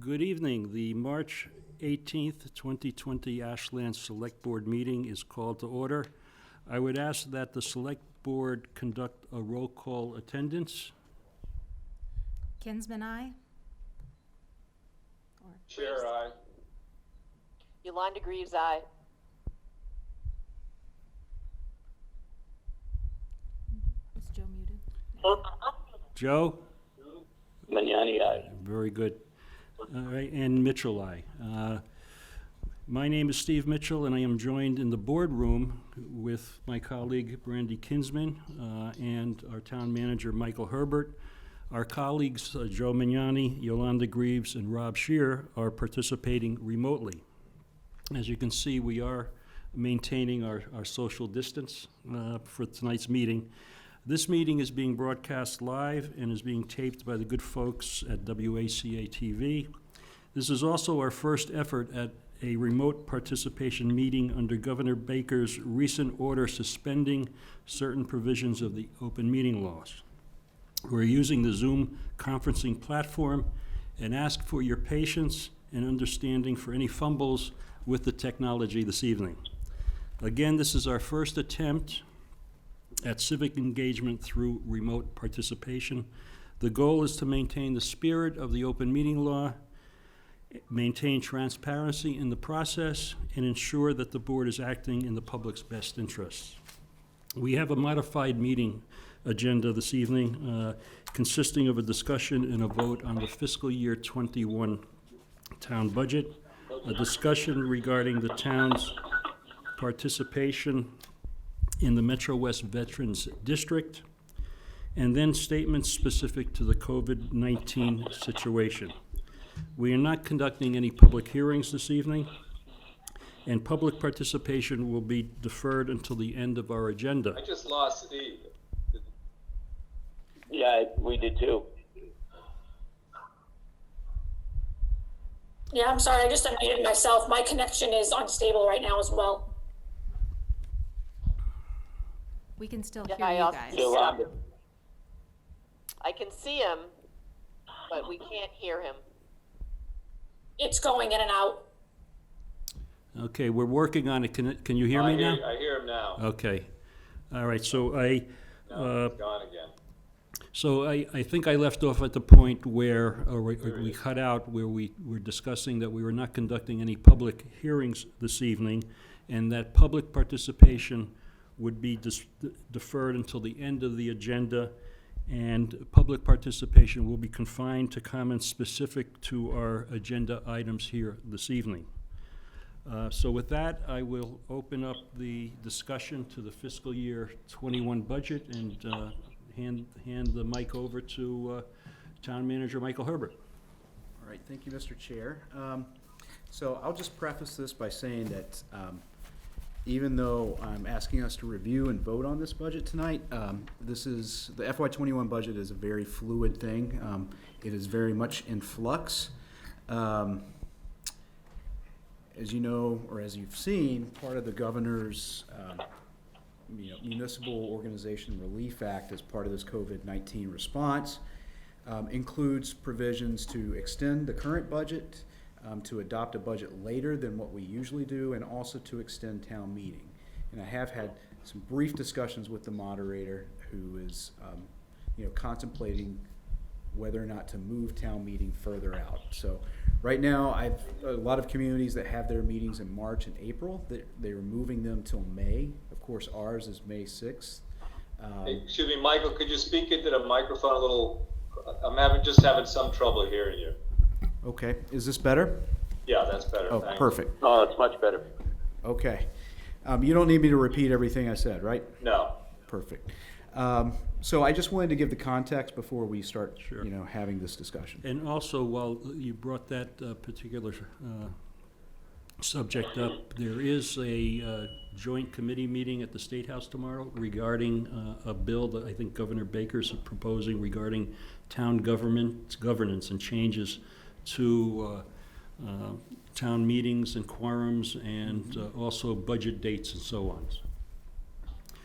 Good evening. The March 18th, 2020 Ashland Select Board meeting is called to order. I would ask that the Select Board conduct a roll call attendance. Kinsman, aye. Chair, aye. Yolanda Greaves, aye. Is Joe muted? Joe? Magnani, aye. Very good. All right, and Mitchell, aye. My name is Steve Mitchell, and I am joined in the boardroom with my colleague Brandy Kinsman and our town manager Michael Herbert. Our colleagues Joe Magnani, Yolanda Greaves, and Rob Shear are participating remotely. As you can see, we are maintaining our social distance for tonight's meeting. This meeting is being broadcast live and is being taped by the good folks at WACA-TV. This is also our first effort at a remote participation meeting under Governor Baker's recent order suspending certain provisions of the open meeting laws. We're using the Zoom conferencing platform and ask for your patience and understanding for any fumbles with the technology this evening. Again, this is our first attempt at civic engagement through remote participation. The goal is to maintain the spirit of the open meeting law, maintain transparency in the process, and ensure that the board is acting in the public's best interests. We have a modified meeting agenda this evening consisting of a discussion and a vote on the fiscal year 21 town budget, a discussion regarding the town's participation in the Metro West Veterans District, and then statements specific to the COVID-19 situation. We are not conducting any public hearings this evening, and public participation will be deferred until the end of our agenda. I just lost Steve. Yeah, we did too. Yeah, I'm sorry, I just unmuted myself. My connection is unstable right now as well. We can still Yeah, hear I you also- guys. Yolanda. I can see him, but we can't hear him. It's going in and out. Okay, we're working on it. Can you hear me now? I hear him now. Okay. All right, so No, it's gone again. I think I left off at the point where we cut out, where we were discussing that we were not conducting any public hearings this evening, and that public participation would be deferred until the end of the agenda, and public participation will be confined to comments specific to our agenda items here this evening. So with that, I will open up the discussion to the fiscal year 21 budget and hand the mic over to Town Manager Michael Herbert. All right, thank you, Mr. Chair. So I'll just preface this by saying that even though I'm asking us to review and vote on this budget tonight, this is, the FY21 budget is a very fluid thing. It is very much in flux. As you know, or as you've seen, part of the governor's Municipal Organization Relief Act as part of this COVID-19 response includes provisions to extend the current budget, to adopt a budget later than what we usually do, and also to extend town meeting. And I have had some brief discussions with the moderator, who is contemplating whether or not to move town meeting further out. So right now, I've a lot of communities that have their meetings in March and April. They're moving them till May. Of course, ours is May 6th. Hey, excuse me, Michael, could you speak into the microphone a little? I'm just having some trouble hearing you. Okay, is this better? Yeah, that's better. Oh, Thanks. perfect. Oh, it's much better. Okay. You don't need me to repeat everything I said, right? No. Perfect. So I just wanted to give the context before we start, Sure. having this discussion. And also, while you brought that particular subject up, there is a joint committee meeting at the State House tomorrow regarding a bill that I think Governor Baker's proposing regarding town governance and changes to town meetings and quorums and also budget dates and so on.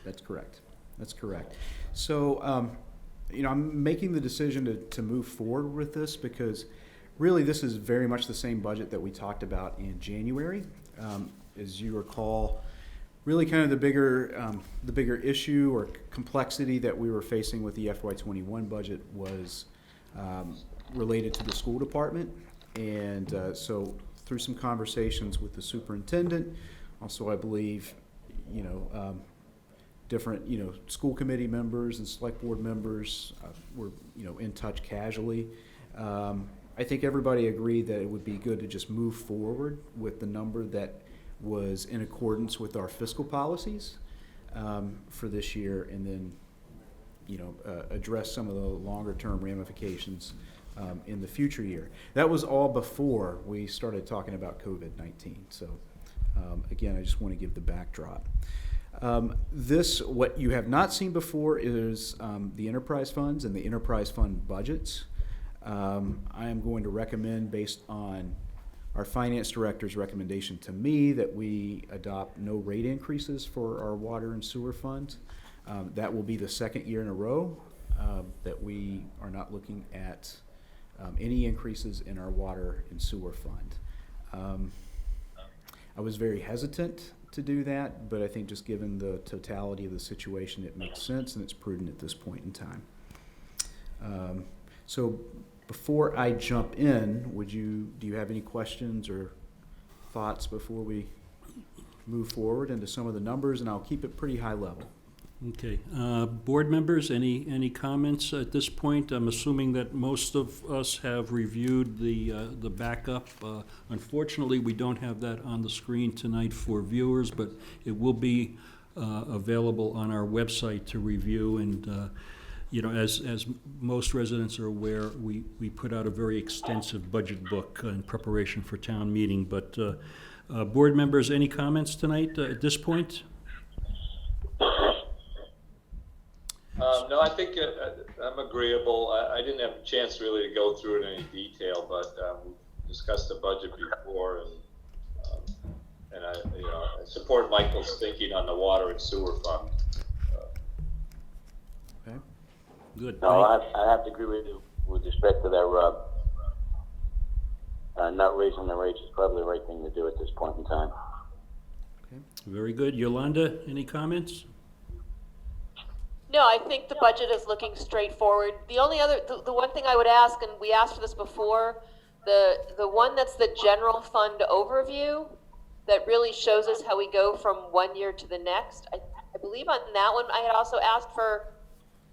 That's correct. That's correct. So, I'm making the decision to move forward with this because really, this is very much the same budget that we talked about in January. As you recall, really kind of the bigger issue or complexity that we were facing with the FY21 budget was related to the school department. And so through some conversations with the superintendent, also I believe, different, school committee members and select board members were, in touch casually. I think everybody agreed that it would be good to just move forward with the number that was in accordance with our fiscal policies for this year, and then, address some of the longer term ramifications in the future year. That was all before we started talking about COVID-19. So again, I just want to give the backdrop. What you have not seen before is the enterprise funds and the enterprise fund budgets. I am going to recommend, based on our finance director's recommendation to me, that we adopt no rate increases for our water and sewer funds. That will be the second year in a row that we are not looking at any increases in our water and sewer fund. I was very hesitant to do that, but I think just given the totality of the situation, it makes sense and it's prudent at this point in time. So before I jump in, do you have any questions or thoughts before we move forward into some of the numbers? And I'll keep it pretty high level. Okay. Board members, any comments at this point? I'm assuming that most of us have reviewed the backup. Unfortunately, we don't have that on the screen tonight for viewers, but it will be available on our website to review. And as most residents are aware, we put out a very extensive budget book in preparation for town meeting. But board members, any comments tonight at this point? No, I think I'm agreeable. I didn't have a chance really to go through it in any detail, but we discussed the budget before, and I support Michael's thinking on the water and sewer fund. Okay. Good. No, I have to agree with you with respect to that, Rob. Not raising the rates is probably the right thing to do at this point in time. Okay. Very good. Yolanda, any comments? No, I think the budget is looking straightforward. The only other, the one thing I would ask, and we asked for this before, the one that's the general fund overview that really shows us how we go from one year to the next. I believe on that one, I had also asked for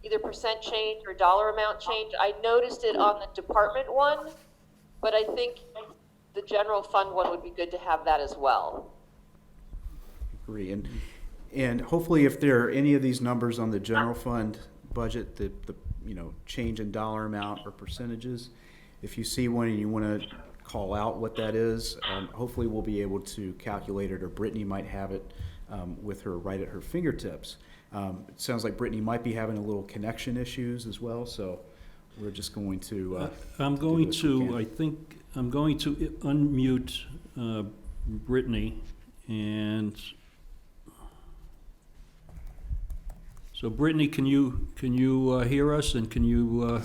either percent change or dollar amount change. I noticed it on the department one, but I think the general fund one would be good to have that as well. Agree. And hopefully, if there are any of these numbers on the general fund budget, the change in dollar amount or percentages, if you see one and you want to call out what that is, hopefully we'll be able to calculate it, or Brittany might have it with her right at her fingertips. It sounds like Brittany might be having a little connection issues as well, so we're just going to. I think I'm going to unmute Brittany, and. So Brittany, can you hear us, and can you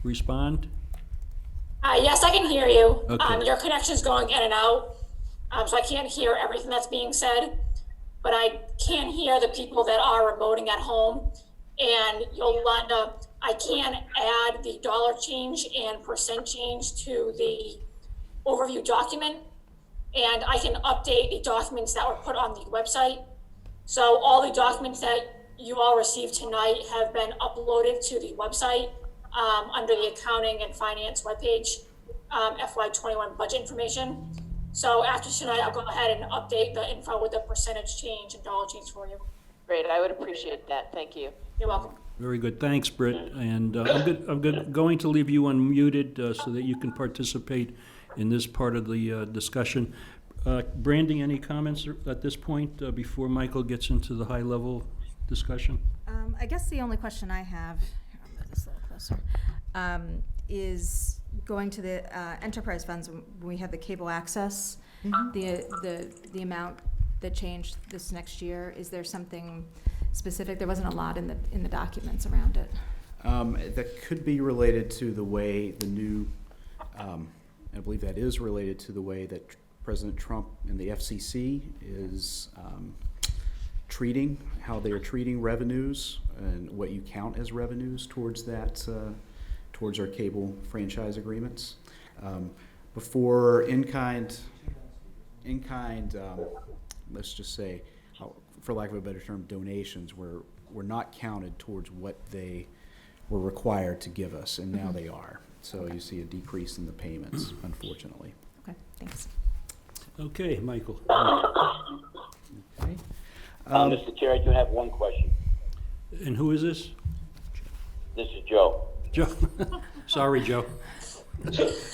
respond? Yes, I can hear you. Okay. Your connection's going in and out, so I can't hear everything that's being said, but I can hear the people that are remoting at home. And Yolanda, I can add the dollar change and percent change to the overview document, and I can update the documents that were put on the website. So all the documents that you all received tonight have been uploaded to the website under the accounting and finance webpage, FY21 budget information. So after tonight, I'll go ahead and update the info with the percentage change and dollar change for you. Great, I would appreciate that. Thank you. You're welcome. Very good. Thanks, Britt. And I'm going to leave you unmuted so that you can participate in this part of the discussion. Brandy, any comments at this point before Michael gets into the high-level discussion? I guess the only question I have, here, I'll move this a little closer, is going to the enterprise funds. When we have the cable access, the amount that changed this next year, is there something specific? There wasn't a lot in the documents around it. That could be related to the way the new I believe that is related to the way that President Trump and the FCC is treating, how they are treating revenues and what you count as revenues towards that, towards our cable franchise agreements. Before in-kind, let's just say, for lack of a better term, donations were not counted towards what they were required to give us, and now they are. So you see a decrease in the payments, unfortunately. Okay, thanks. Okay, Michael. Okay. Mr. Chair, I do have one question. And who is this? This is Joe. Joe? Sorry, Joe.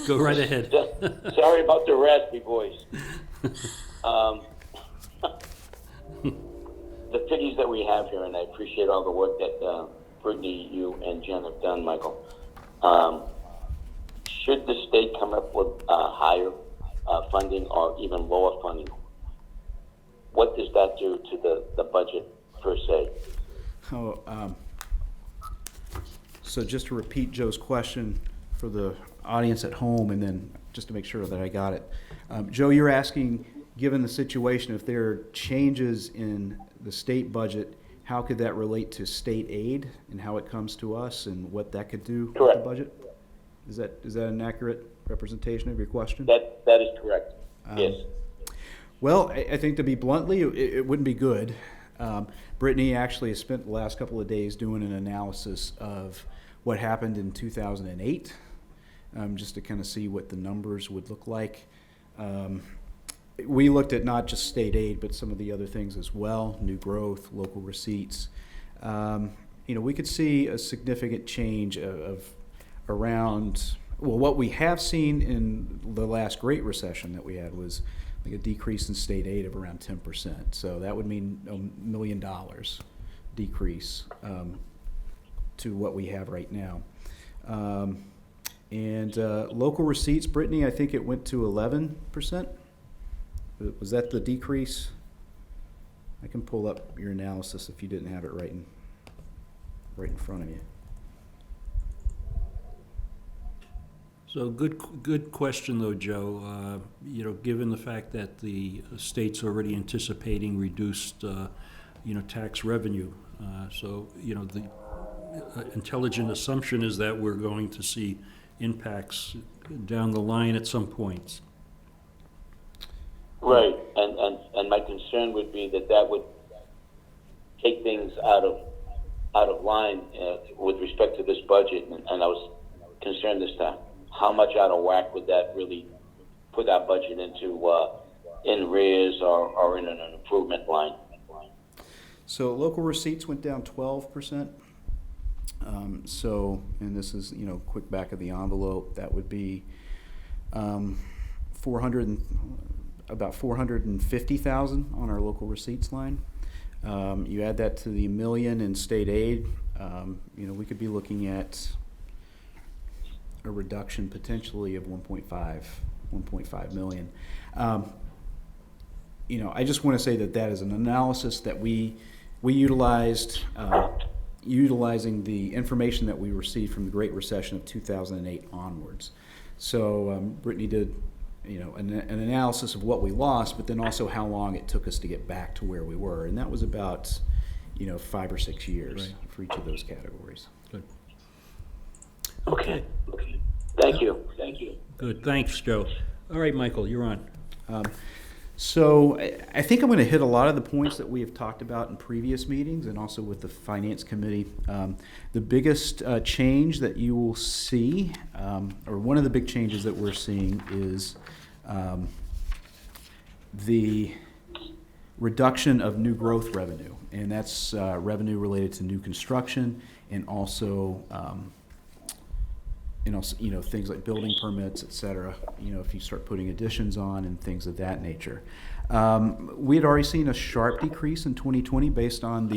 Go right ahead. Sorry about the raspy voice. The figures that we have here, and I appreciate all the work that Brittany, you, and Jen have done, Michael. Should the state come up with higher funding or even lower funding, what does that do to the budget per se? So just to repeat Joe's question for the audience at home, and then just to make sure that I got it. Joe, you're asking, given the situation, if there are changes in the state budget, how could that relate to state aid and how it comes to us and what that could do with the Correct. budget? Is that an accurate representation of your question? That is correct. Yes. Well, I think to be bluntly, it wouldn't be good. Brittany actually has spent the last couple of days doing an analysis of what happened in 2008, just to kind of see what the numbers would look like. We looked at not just state aid, but some of the other things as well, new growth, local receipts. We could see a significant change of around, well, what we have seen in the last Great Recession that we had was like a decrease in state aid of around 10%. So that would mean $1 million decrease to what we have right now. Local receipts, Brittany, I think it went to 11%. Was that the decrease? I can pull up your analysis if you didn't have it right in front of you. So good question though, Joe. Given the fact that the state's already anticipating reduced, tax revenue. The intelligent assumption is that we're going to see impacts down the line at some points. Right, and my concern would be that would take things out of line with respect to this budget, and I was concerned this time. How much out of whack would that really put our budget into in arrears or in an improvement line? So local receipts went down 12%. And this is, quick back of the envelope, that would be about 450,000 on our local receipts line. You add that to the $1 million in state aid, we could be looking at a reduction potentially of 1.5 million. I just want to say that is an analysis that we utilized, utilizing the information that we received from the Great Recession of 2008 onwards. So Brittany did, an analysis of what we lost, but then also how long it took us to get back to where we were, and that was about, 5 or 6 years Right. for each of those categories. Good. Okay. Thank you. Good, thanks, Joe. All right, Michael, you're on. So I think I'm going to hit a lot of the points that we have talked about in previous meetings and also with the Finance Committee. The biggest change that you will see, or one of the big changes that we're seeing, is the reduction of new growth revenue. And that's revenue related to new construction and also things like building permits, et cetera, if you start putting additions on and things of that nature. We had already seen a sharp decrease in 2020 based on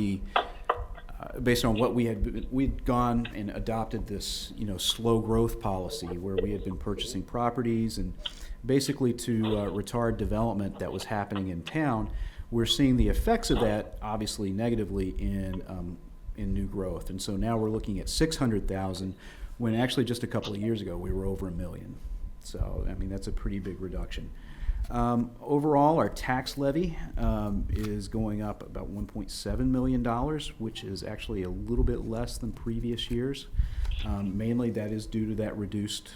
what we'd gone and adopted this, slow growth policy where we had been purchasing properties and basically to retard development that was happening in town. We're seeing the effects of that obviously negatively in new growth. And so now we're looking at 600,000 when actually just a couple of years ago we were over 1 million. So, I mean, that's a pretty big reduction. Overall, our tax levy is going up about $1.7 million, which is actually a little bit less than previous years. Mainly that is due to that reduced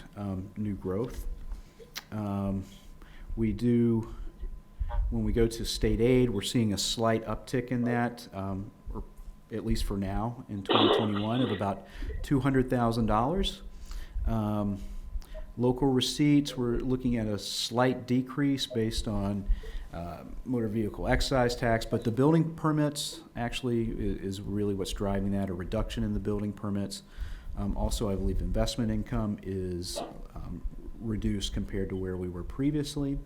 new growth. When we go to state aid, we're seeing a slight uptick in that, or at least for now, in 2021, of about $200,000. Local receipts, we're looking at a slight decrease based on motor vehicle excise tax, but the building permits actually is really what's driving that, a reduction in the building permits. Also, I believe investment income is reduced compared to where we were previously.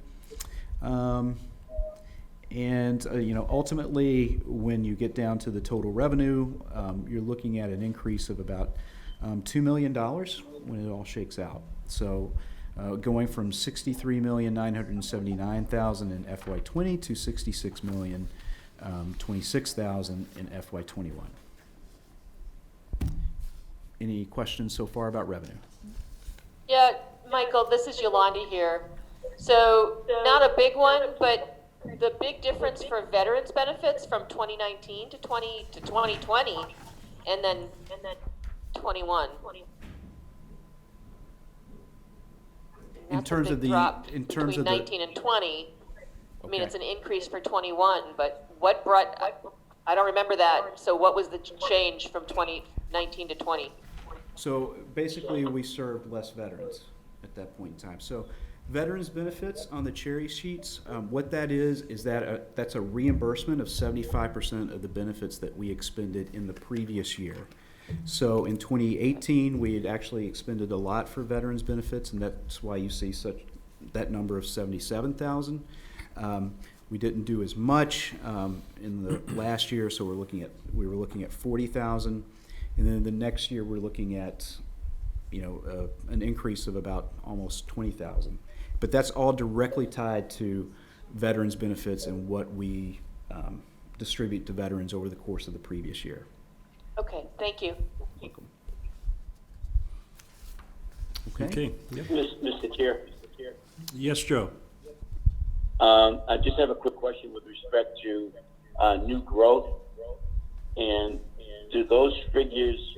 Ultimately, when you get down to the total revenue, you're looking at an increase of about $2 million when it all shakes out. So going from $63,979,000 in FY20 to $66,026,000 in FY21. Any questions so far about revenue? Yeah, Michael, this is Yolandi here. So not a big one, but the big difference for veterans benefits from 2019 to 2020, and then 21. In terms of the, in terms of the, 19 and 20, I mean, Okay. it's an increase for 21, but what brought, I don't remember that, so what was the change from 2019 to 20? so basically we served less veterans at that point in time. So veterans benefits on the cherry sheets, what that is that that's a reimbursement of 75% of the benefits that we expended in the previous year. So in 2018, we had actually expended a lot for veterans benefits, and that's why you see that number of 77,000. We didn't do as much in the last year, so we were looking at 40,000, and then the next year we're looking at an increase of about almost 20,000. But that's all directly tied to veterans benefits and what we distribute to veterans over the course of the previous year. Okay, thank you. Welcome. Okay, yep. Mr. Chair, Yes, Joe? I just have a quick question with respect to new growth, and do those figures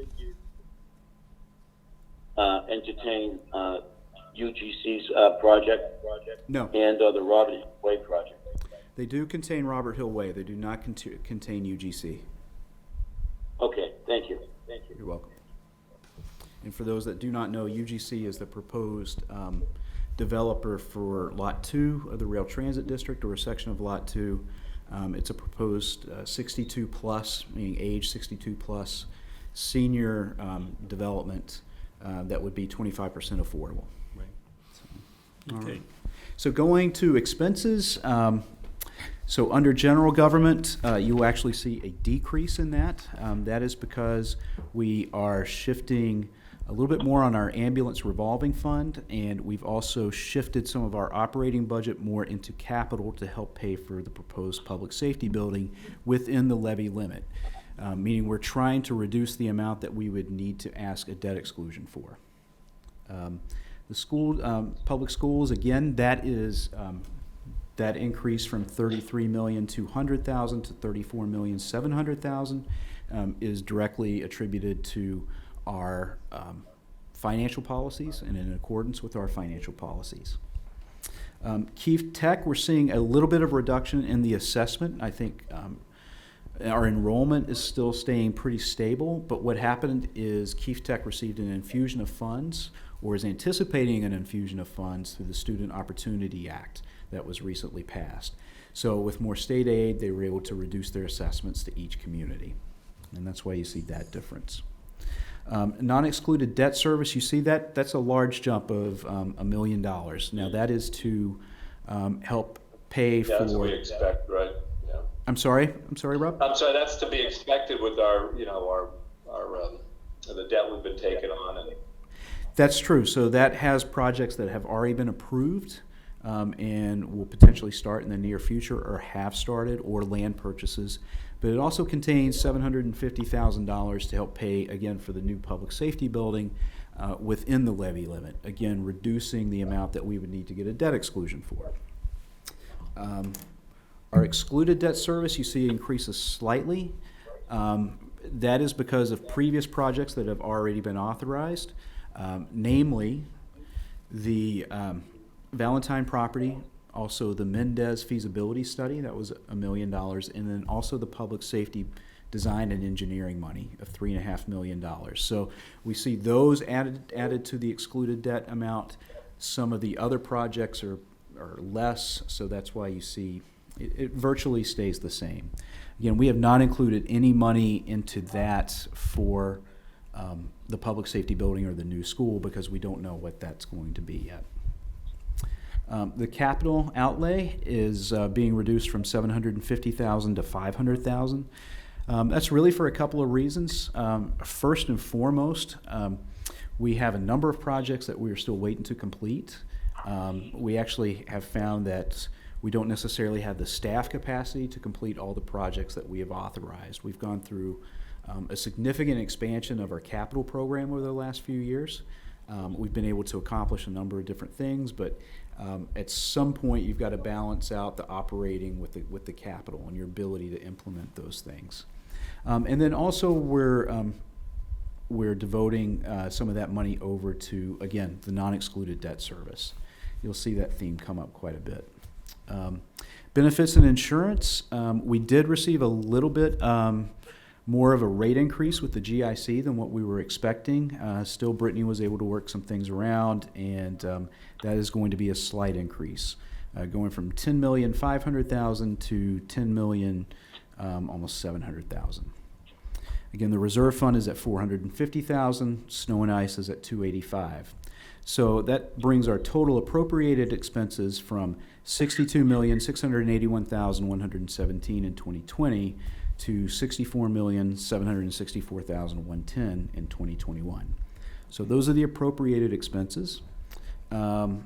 entertain UGC's project No, and the Robert Hill Way project? they do contain Robert Hill Way. They do not contain UGC. Okay, thank you. Thank you. You're welcome. And for those that do not know, UGC is the proposed developer for Lot 2 of the Rail Transit District, or a section of Lot 2. It's a proposed 62 plus, meaning age 62 plus, senior development that would be 25% affordable. Right. All Okay. right. So going to expenses, so under general government, you will actually see a decrease in that. That is because we are shifting a little bit more on our ambulance revolving fund, and we've also shifted some of our operating budget more into capital to help pay for the proposed public safety building within the levy limit, meaning we're trying to reduce the amount that we would need to ask a debt exclusion for. The school, public schools, again, that is that increase from $33,200,000 to $34,700,000 is directly attributed to our financial policies and in accordance with our financial policies. Keefe Tech, we're seeing a little bit of reduction in the assessment. I think our enrollment is still staying pretty stable, but what happened is Keefe Tech received an infusion of funds, or is anticipating an infusion of funds through the Student Opportunity Act that was recently passed. So with more state aid, they were able to reduce their assessments to each community, and that's why you see that difference. Non-excluded debt service, you see that's a large jump of $1 million. Now that is to help pay Yeah, that's what for. we expect, right? Yeah. I'm sorry, Rob. I'm sorry, that's to be expected with our the debt we've been taking on, and That's true. So that has projects that have already been approved and will potentially start in the near future, or have started, or land purchases. But it also contains $750,000 to help pay, again, for the new public safety building, within the levy limit, again, reducing the amount that we would need to get a debt exclusion for. Our excluded debt service, you see, increases slightly. That is because of previous projects that have already been authorized, namely the Valentine property, also the Mendez feasibility study, that was $1 million, and then also the public safety design and engineering money of $3.5 million. So we see those added to the excluded debt amount. Some of the other projects are less, so that's why you see it virtually stays the same. Again, we have not included any money into that for the public safety building or the new school because we don't know what that's going to be yet. The capital outlay is being reduced from $750,000 to $500,000. That's really for a couple of reasons. First and foremost, we have a number of projects that we are still waiting to complete. We actually have found that we don't necessarily have the staff capacity to complete all the projects that we have authorized. We've gone through a significant expansion of our capital program over the last few years. We've been able to accomplish a number of different things, but at some point you've got to balance out the operating with the capital and your ability to implement those things. And then also we're devoting some of that money over to, again, the non-excluded debt service. You'll see that theme come up quite a bit. Benefits and insurance, we did receive a little bit more of a rate increase with the GIC than what we were expecting. Still, Brittany was able to work some things around, and that is going to be a slight increase, going from $10,500,000 to $10,000,000, almost $700,000. Again, the reserve fund is at $450,000. Snow and ice is at $285,000. So that brings our total appropriated expenses from $62,681,117 in 2020 to $64,764,110 in 2021. So those are the appropriated expenses. You'll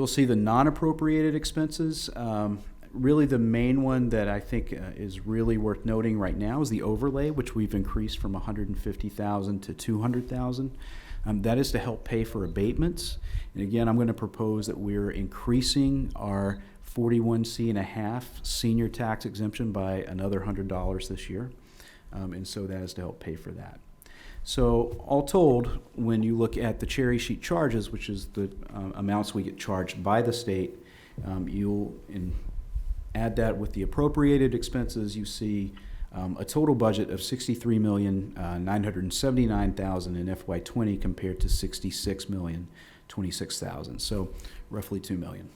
see the non-appropriated expenses. Really the main one that I think is really worth noting right now is the overlay, which we've increased from $150,000 to $200,000. That is to help pay for abatements. And again, I'm going to propose that we're increasing our 41C.5 senior tax exemption by another $100 this year. And so that is to help pay for that. So all told, when you look at the cherry sheet charges, which is the amounts we get charged by the state, you'll add that with the appropriated expenses, you see a total budget of $63,979,000 in FY20 compared to $66,026,000. So roughly $2 million.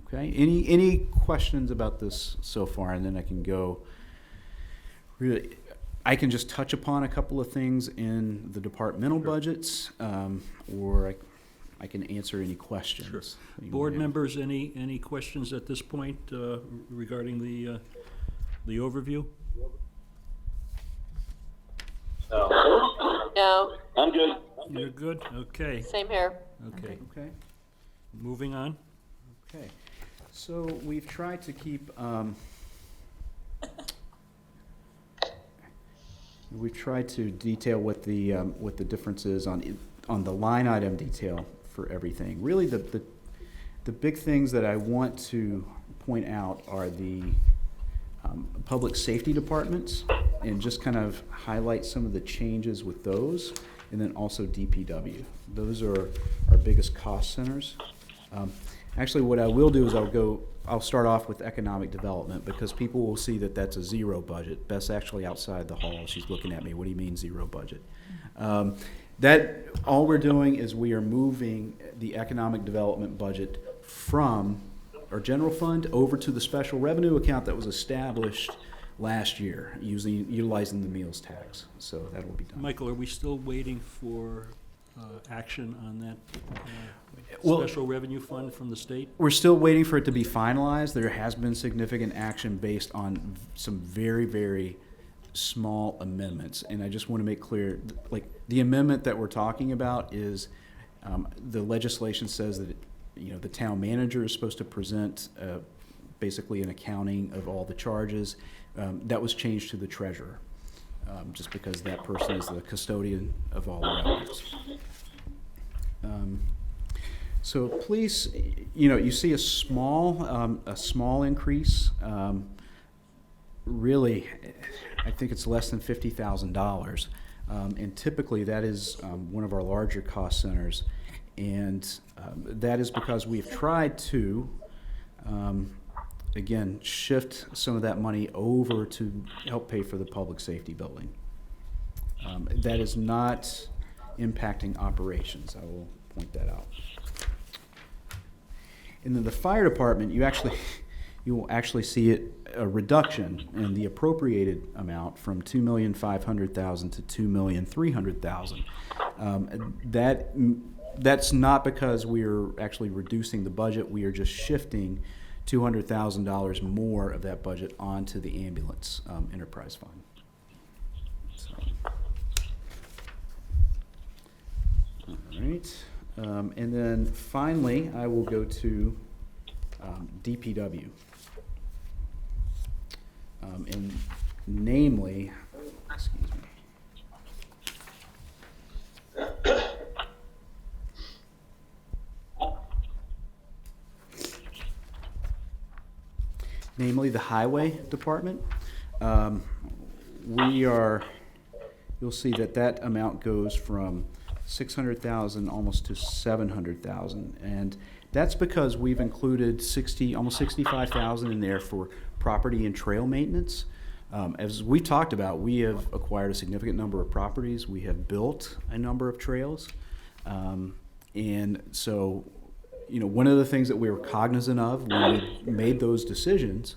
Okay. Any questions about this so far? And then I can go. Really, I can just touch upon a couple of things in the departmental budgets, or I can answer any questions. Sure. Board members, any questions at this point regarding the overview? No. No, I'm good. You're good? Okay. same here. Okay. Okay. Moving on. Okay. So we've tried to keep. We've tried to detail what the difference is on the line item detail for everything. Really, the big things that I want to point out are the public safety departments, and just kind of highlight some of the changes with those, and then also DPW. Those are our biggest cost centers. Actually, what I will do is I'll start off with economic development, because people will see that that's a zero budget. Beth's actually outside the hall. She's looking at me. What do you mean zero budget? That all we're doing is we are moving the economic development budget from our general fund over to the special revenue account that was established last year, utilizing the meals tax. So that will be done. Michael, are we still waiting for action on that Well, special revenue fund from the state? We're still waiting for it to be finalized. There has been significant action based on some very, very small amendments. And I just want to make clear, like, the amendment that we're talking about is, the legislation says that, the town manager is supposed to present basically an accounting of all the charges. That was changed to the treasurer. just because that person is the custodian of all the records. So please, you see a small increase. Really, I think it's less than $50,000. And typically that is one of our larger cost centers. And that is because we've tried to, again, shift some of that money over to help pay for the public safety building. That is not impacting operations. I will point that out. And then the fire department, you will actually see a reduction in the appropriated amount from $2,500,000 to $2,300,000. That's not because we're actually reducing the budget. We are just shifting $200,000 more of that budget onto the ambulance enterprise fund. So. All right. And then finally, I will go to DPW. And namely, excuse me. Namely the highway department. You'll see that amount goes from 600,000 almost to 700,000, and that's because we've included almost 65,000 in there for property and trail maintenance. As we talked about, we have acquired a significant number of properties. We have built a number of trails, and so one of the things that we were cognizant of when we made those decisions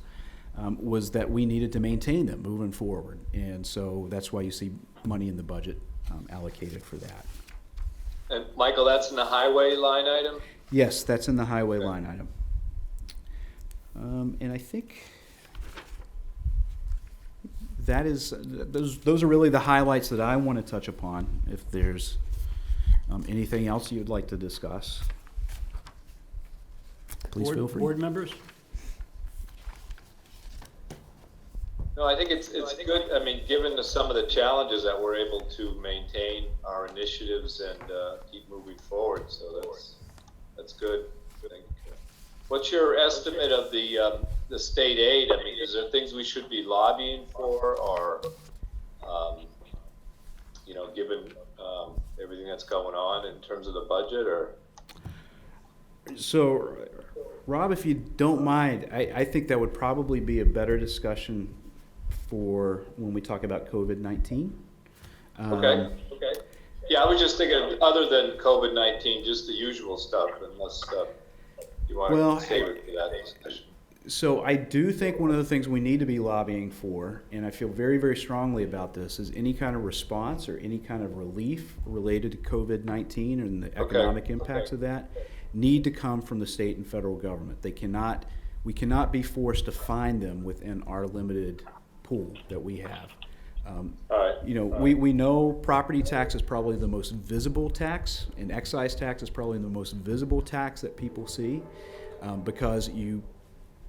was that we needed to maintain them moving forward, and so that's why you see money in the budget allocated for that. And Michael, that's in the highway line item? Yes, that's in the highway line item. And I think those are really the highlights that I want to touch upon. If there's anything else you'd like to discuss, please feel free. Board members? No, I think it's good. I mean, given some of the challenges that we're able to maintain our initiatives and keep moving forward, so that's good. I think. What's your estimate of the state aid? I mean, is there things we should be lobbying for, or given everything that's going on in terms of the budget, or? So, Rob, if you don't mind, I think that would probably be a better discussion for when we talk about COVID-19. Okay. Yeah, I was just thinking, other than COVID-19, just the usual stuff, unless you want to save it for that discussion. So I do think one of the things we need to be lobbying for, and I feel very, very strongly about this, is any kind of response or any kind of relief related to COVID-19 and the economic impacts of that need to come from the state and federal government. We cannot be forced to find them within our limited pool that we have. We know property tax is probably the most visible tax, and excise tax is probably the most visible tax that people see, because you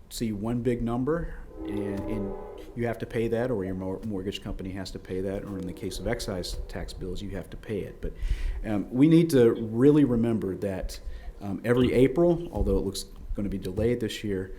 see one big number and you have to pay that, or your mortgage company has to pay that, or in the case of excise tax bills, you have to pay it. But we need to really remember that every April, although it looks going to be delayed this year,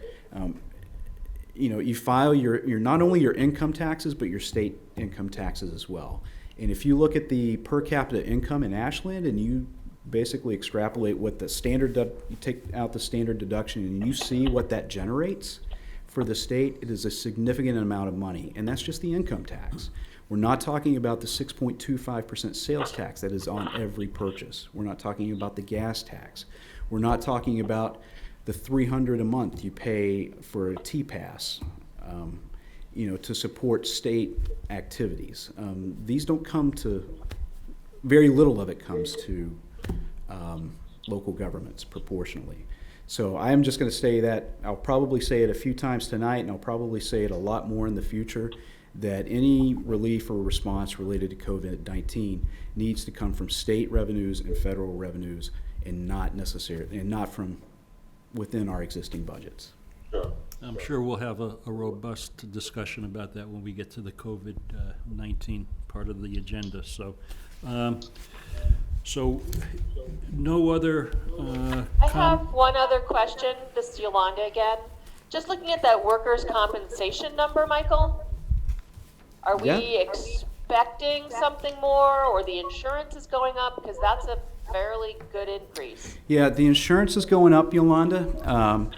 you file your not only your income taxes, but your state income taxes as well. And if you look at the per capita income in Ashland and you basically extrapolate what the standard, you take out the standard deduction and you see what that generates for the state, it is a significant amount of money. And that's just the income tax. We're not talking about the 6.25% sales tax that is on every purchase. We're not talking about the gas tax. We're not talking about the $300 a month you pay for a T-Pass, to support state activities. These don't come to, very little of it comes to local governments proportionally. So I am just going to say that, I'll probably say it a few times tonight, and I'll probably say it a lot more in the future, that any relief or response related to COVID-19 needs to come from state revenues and federal revenues, and not from within our existing budgets. Sure. I'm sure we'll have a robust discussion about that when we get to the COVID-19 part of the agenda, so. So, no other I have one other question. This is Yolanda again. Just looking at that workers' compensation number, Michael. Are we Yeah. expecting something more, or the insurance is going up? Because that's a fairly good increase. Yeah, the insurance is going up, Yolanda.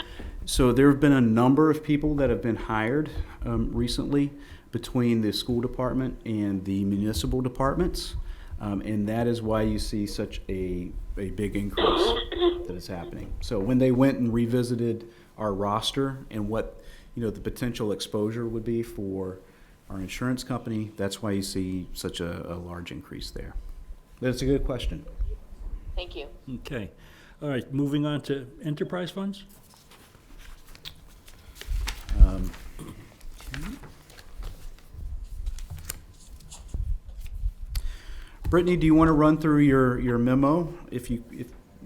So there have been a number of people that have been hired recently between the school department and the municipal departments. And that is why you see such a big increase that is happening. So when they went and revisited our roster and what, the potential exposure would be for our insurance company, that's why you see such a large increase there. That's a good question. Thank you. Okay. All right, moving on to enterprise funds? Brittany, do you want to run through your memo, if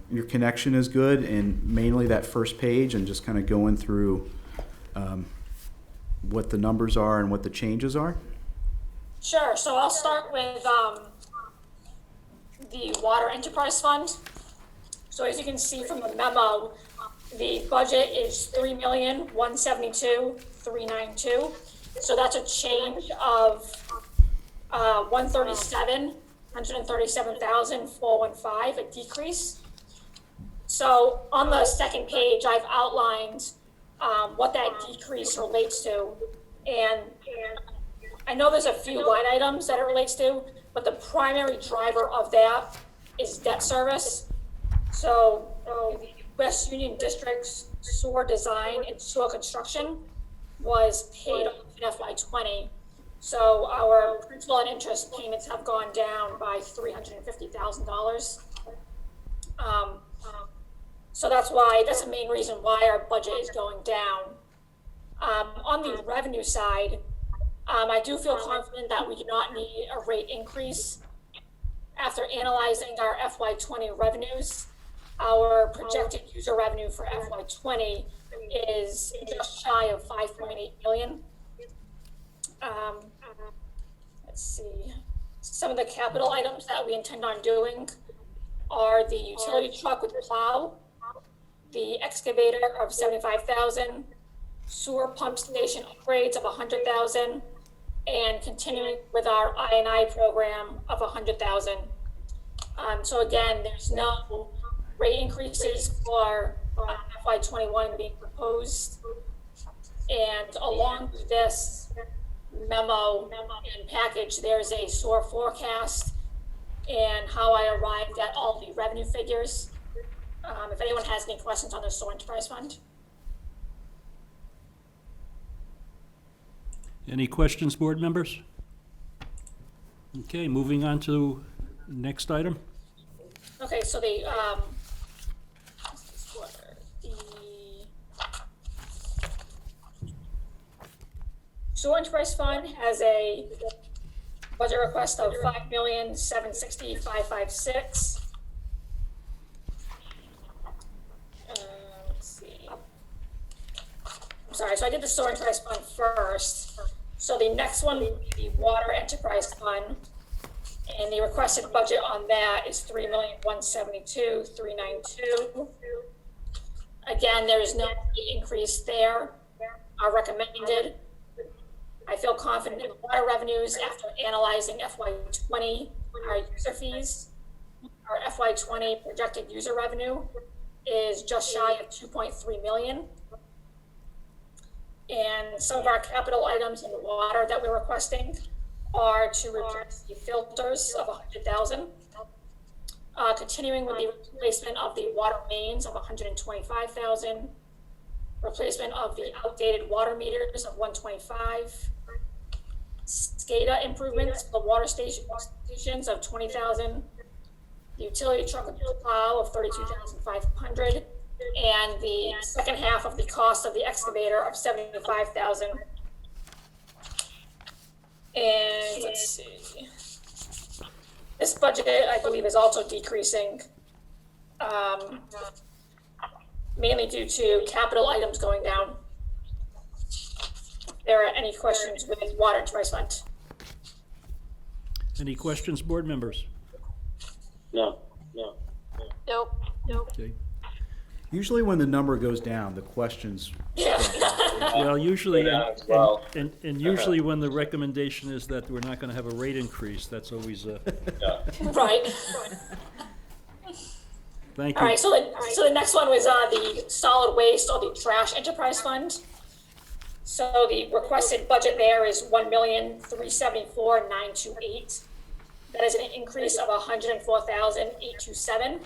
your connection is good, and mainly that first page, and just kind of going through what the numbers are and what the changes are? Sure, so I'll start with the Water Enterprise Fund. So as you can see from the memo, the budget is $3,172,392. So that's a change of $137,415, a decrease. So on the second page, I've outlined what that decrease relates to. And I know there's a few line items that it relates to, but the primary driver of that is debt service. So the West Union District's sewer design and sewer construction was paid off in FY20. So our principal and interest payments have gone down by $350,000. So that's the main reason why our budget is going down. On the revenue side, I do feel confident that we do not need a rate increase. After analyzing our FY20 revenues, our projected user revenue for FY20 is just shy of 5.8 million. Let's see. Some of the capital items that we intend on doing are the utility truck with plow, the excavator of 75,000, sewer pump station upgrades of 100,000, and continuing with our I&I program of 100,000. So again, there's no rate increases for FY21 being proposed. And along with this memo and package, there's a sewer forecast and how I arrived at all the revenue figures. If anyone has any questions on the sewer enterprise fund. Any questions, board members? Okay, moving on to next item. Okay, so the sewer enterprise fund has a budget request of $5,760,556. Let's see. I'm sorry, so I did the sewer enterprise fund first. So the next one would be the water enterprise fund. And the requested budget on that is $3,172,392. Again, there is no increase there. Our recommended. I feel confident in the water revenues after analyzing FY20, our user fees. Our FY20 projected user revenue is just shy of 2.3 million. And some of our capital items in the water that we're requesting are to replace the filters of 100,000, continuing with the replacement of the water mains of 125,000, replacement of the outdated water meters of 125, SCADA improvements to the water stations of 20,000, the utility truck with plow of 32,500, and the second half of the cost of the excavator of 75,000. And let's see. This budget, I believe, is also decreasing, mainly due to capital items going down. If there are any questions with water enterprise fund? Any questions, board members? No. Nope. Okay. Usually when the number goes down, the questions. Well, usually, Go down as well. and usually when the recommendation is that we're not gonna have a rate increase, that's always, Yeah. Right. thank All you. right, so the next one was the solid waste or the trash enterprise fund. So the requested budget there is 1,374,928. That is an increase of 104,827.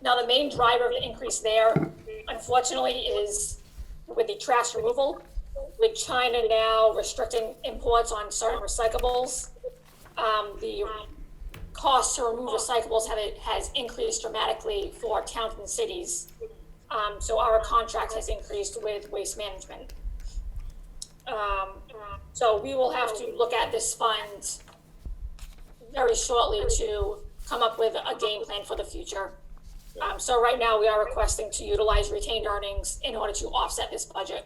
Now, the main driver of the increase there, unfortunately, is with the trash removal, with China now restricting imports on certain recyclables. The cost to remove recyclables has increased dramatically for towns and cities. So our contract has increased with Waste Management. So we will have to look at this fund very shortly to come up with a game plan for the future. So right now, we are requesting to utilize retained earnings in order to offset this budget.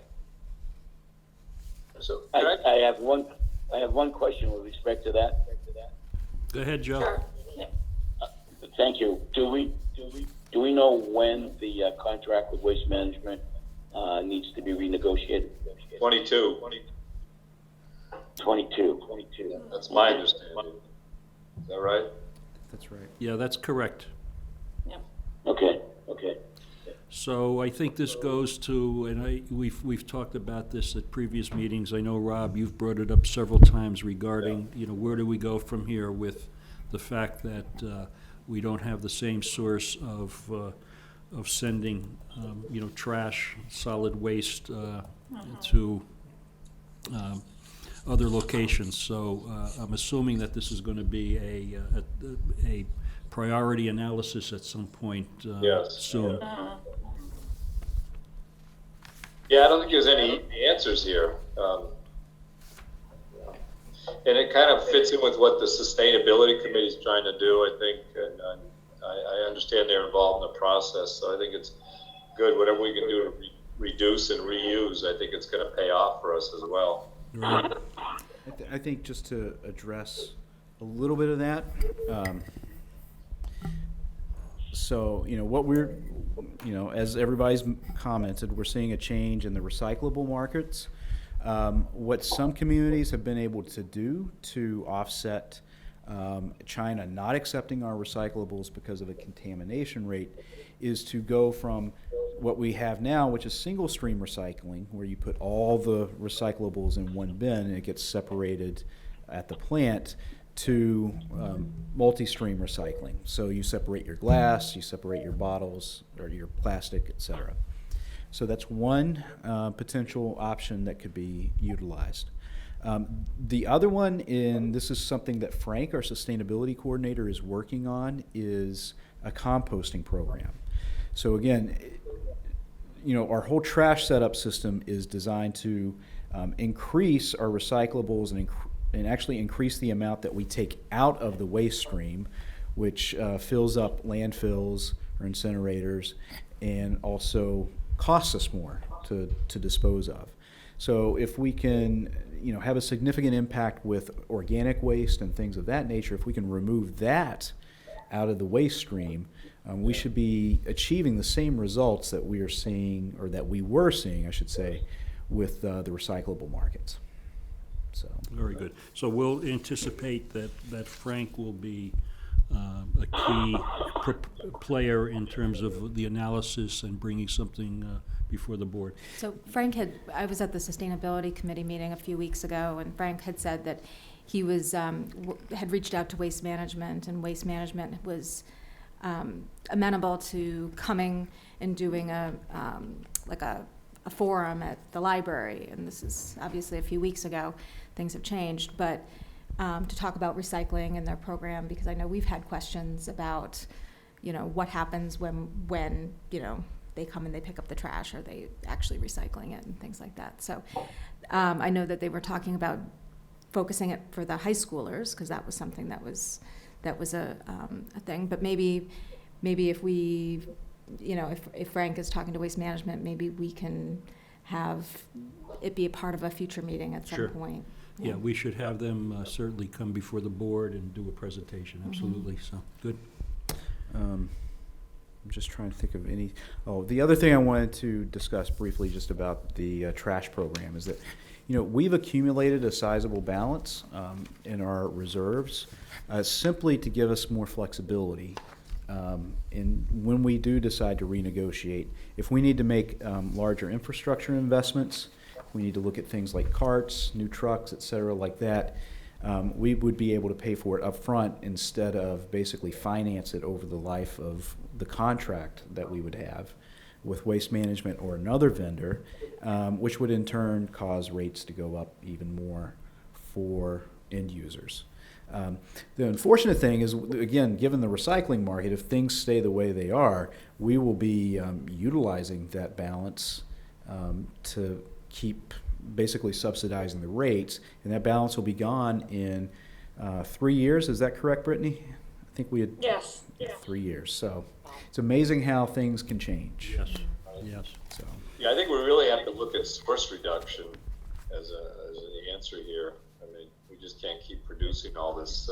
So, I have one question with respect to that. Go ahead, Joe. Sure. Yeah. Thank you. Do we know when the contract with Waste Management needs to be renegotiated? 22. 22. That's my understanding. Is that right? That's right. Yeah, that's correct. Yeah. Okay. So I think this goes to, and we've talked about this at previous meetings. I know, Rob, you've brought it up several times regarding, where do we go from here with the fact that we don't have the same source of sending, trash, solid waste to other locations. So I'm assuming that this is going to be a priority analysis at some point Yes. soon. Yeah, I don't think there's any answers here. And it kind of fits in with what the Sustainability Committee is trying to do, I think, and I understand they're involved in the process, so I think it's good. Whatever we can do to reduce and reuse, I think it's going to pay off for us as well. Right. I think just to address a little bit of that, so, what we're, as everybody's commented, we're seeing a change in the recyclable markets. What some communities have been able to do to offset China not accepting our recyclables because of a contamination rate is to go from what we have now, which is single stream recycling, where you put all the recyclables in one bin and it gets separated at the plant, to multi-stream recycling. So you separate your glass, you separate your bottles or your plastic, etc. So that's one potential option that could be utilized. The other one, and this is something that Frank, our sustainability coordinator, is working on, is a composting program. So again, our whole trash setup system is designed to increase our recyclables and actually increase the amount that we take out of the waste stream, which fills up landfills or incinerators and also costs us more to dispose of. So if we can have a significant impact with organic waste and things of that nature, if we can remove that out of the waste stream, we should be achieving the same results that we are seeing, or that we were seeing, I should say, with the recyclable markets. So. Very good. So we'll anticipate that Frank will be a key player in terms of the analysis and bringing something before the board. So I was at the Sustainability Committee meeting a few weeks ago, and Frank had said that he was, had reached out to Waste Management, and Waste Management was amenable to coming and doing a forum at the library. And this is obviously a few weeks ago. Things have changed, but to talk about recycling and their program, because I know we've had questions about, what happens when they come and they pick up the trash. Are they actually recycling it and things like that? So I know that they were talking about focusing it for the high schoolers, because that was something that was a thing. But maybe if we, if Frank is talking to Waste Management, maybe we can have it be a part of a future meeting at some Sure. point. Yeah, we should have them certainly come before the board and do a presentation, absolutely, so, good. I'm just trying to think of any, the other thing I wanted to discuss briefly just about the trash program is that, we've accumulated a sizable balance in our reserves simply to give us more flexibility. And when we do decide to renegotiate, if we need to make larger infrastructure investments, we need to look at things like carts, new trucks, et cetera, like that, we would be able to pay for it up front instead of basically finance it over the life of the contract that we would have with Waste Management or another vendor, which would in turn cause rates to go up even more for end users. The unfortunate thing is, again, given the recycling market, if things stay the way they are, we will be utilizing that balance to keep basically subsidizing the rates, and that balance will be gone in 3 years. Is that correct, Brittany? I think we had Yes. 3 years. So it's amazing how things can change. Yes, yes. So Yeah, I think we really have to look at source reduction as an answer here. I mean, we just can't keep producing all this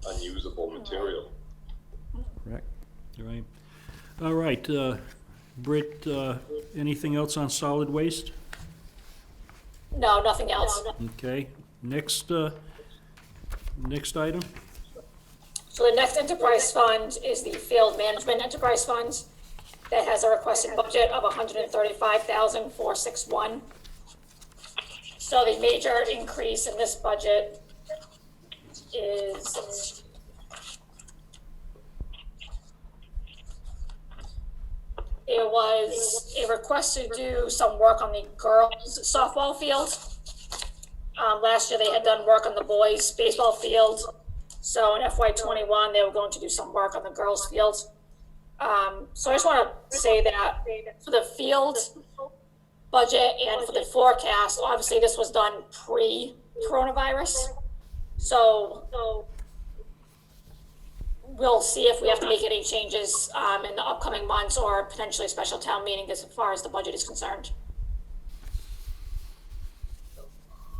unusable material. correct. All right, Britt, anything else on solid waste? No, nothing else. Okay, next item? So the next enterprise fund is the Field Management Enterprise Fund that has a requested budget of $135,461. So the major increase in this budget is it was a request to do some work on the girls softball field. Last year they had done work on the boys baseball field. So in FY21, they were going to do some work on the girls field. So I just want to say that for the field budget and for the forecast, obviously this was done pre-coronavirus. So we'll see if we have to make any changes in the upcoming months or potentially a special town meeting as far as the budget is concerned.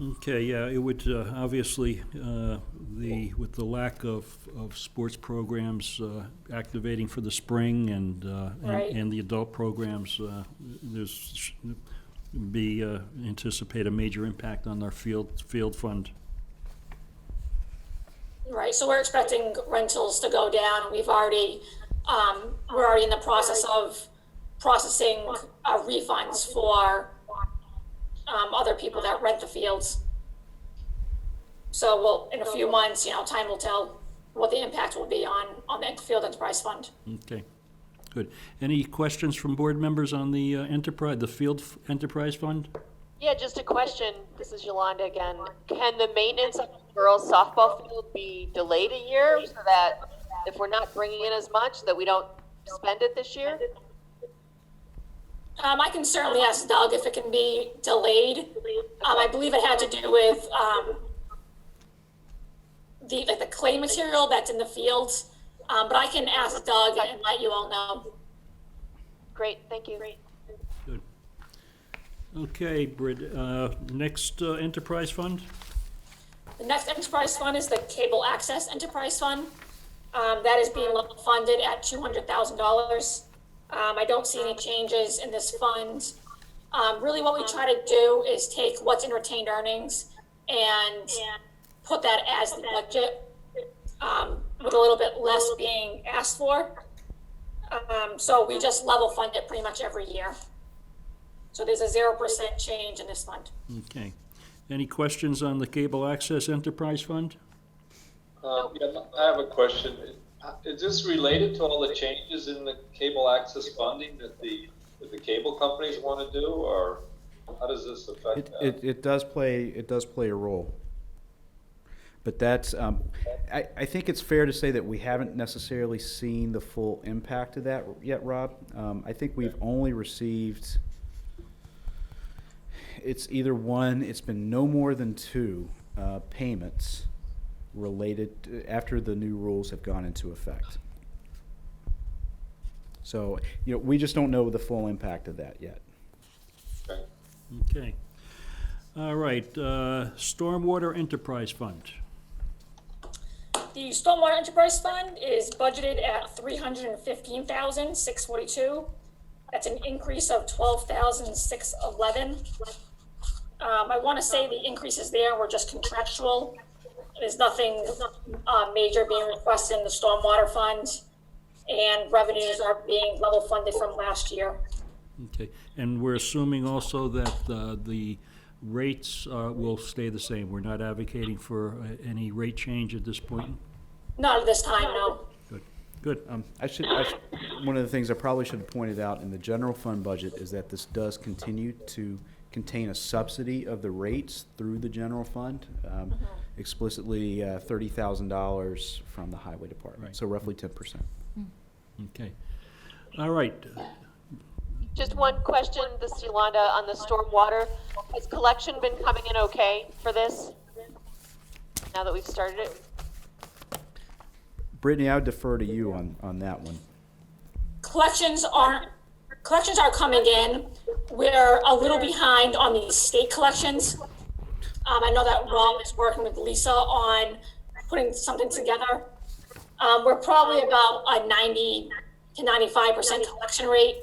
Okay, yeah, it would, obviously, with the lack of sports programs activating for the spring and Right. the adult programs, anticipate a major impact on our field fund. Right, so we're expecting rentals to go down. We're already in the process of processing refunds for other people that rent the fields. So in a few months, time will tell what the impact will be on the Field Enterprise Fund. Okay, good. Any questions from board members on the field enterprise fund? Yeah, just a question. This is Yolanda again. Can the maintenance of the girls' softball field be delayed a year so that if we're not bringing in as much, that we don't spend it this year? I can certainly ask Doug if it can be delayed. I believe it had to do with the clay material that's in the fields. But I can ask Doug and let you all know. Great, thank you. Good. Okay, Britt, next enterprise fund? The next enterprise fund is the Cable Access Enterprise Fund. That is being level funded at $200,000. I don't see any changes in this fund. Really what we try to do is take what's in retained earnings and put that as the budget, with a little bit less being asked for. So we just level fund it pretty much every year. So there's a 0% change in this fund. Okay. Any questions on the cable access enterprise fund? Yeah, I have a question. Is this related to all the changes in the cable access funding that the cable companies want to do, or how does this affect that? It does play a role. But that's, I think it's fair to say that we haven't necessarily seen the full impact of that yet, Rob. I think we've only received, it's been no more than 2 payments related after the new rules have gone into effect. So, we just don't know the full impact of that yet. Okay. Okay. All right, Stormwater Enterprise Fund. The Stormwater Enterprise Fund is budgeted at $315,642. That's an increase of $12,611. I want to say the increases there were just contractual. There's nothing major being requested in the Stormwater Fund, and revenues are being level funded from last year. Okay, and we're assuming also that the rates will stay the same. We're not advocating for any rate change at this point? Not at this time, no. Good. One of the things I probably should have pointed out in the general fund budget is that this does continue to contain a subsidy of the rates through the general fund, explicitly $30,000 from the highway department, Right. so roughly 10%. Okay. All right. Just one question, this is Yolanda, on the stormwater. Has collection been coming in okay for this? Now that we've started it? Brittany, I would defer to you on that one. Collections are coming in. We're a little behind on the state collections. I know that Rob is working with Lisa on putting something together. We're probably about a 90 to 95% collection rate.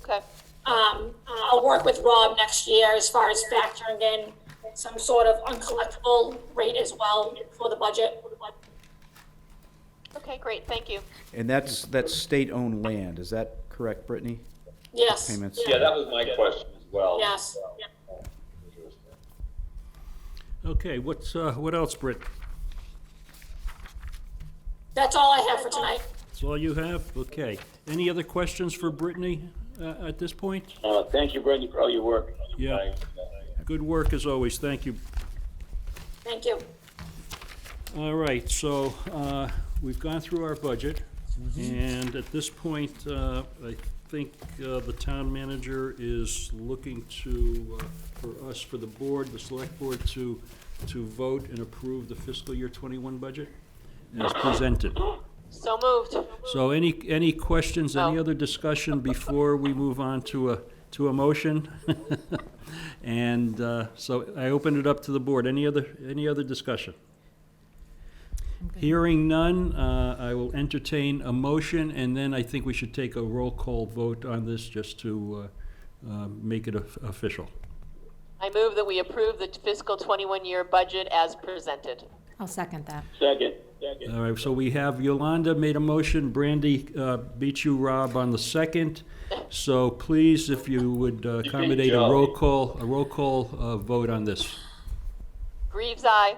Okay. I'll work with Rob next year as far as factoring in some sort of uncollectible rate as well for the budget. Okay, great, thank you. And that's state-owned land, is that correct, Brittany? Yes. Payments? Yeah, that was my question as well. Yes. Okay, what else, Britt? That's all I have for tonight. That's all you have? Okay. Any other questions for Brittany at this point? Thank you, Brittany, for all your work. Yeah. Thanks. Good work as always. Thank you. Thank you. All right, so we've gone through our budget, and at this point, I think the town manager is looking to, for the board, the select board, to vote and approve the fiscal year 21 budget as presented. So moved. So any questions, any No. other discussion before we move on to a motion? And so I open it up to the board. Any other discussion? Hearing none, I will entertain a motion, and then I think we should take a roll call vote on this just to make it official. I move that we approve the fiscal 21-year budget as presented. I'll second that. Second. All right, so we have Yolanda made a motion, Brandy beat you, Rob, on the second. So please, if you would accommodate a roll call vote on this. Reeves, aye.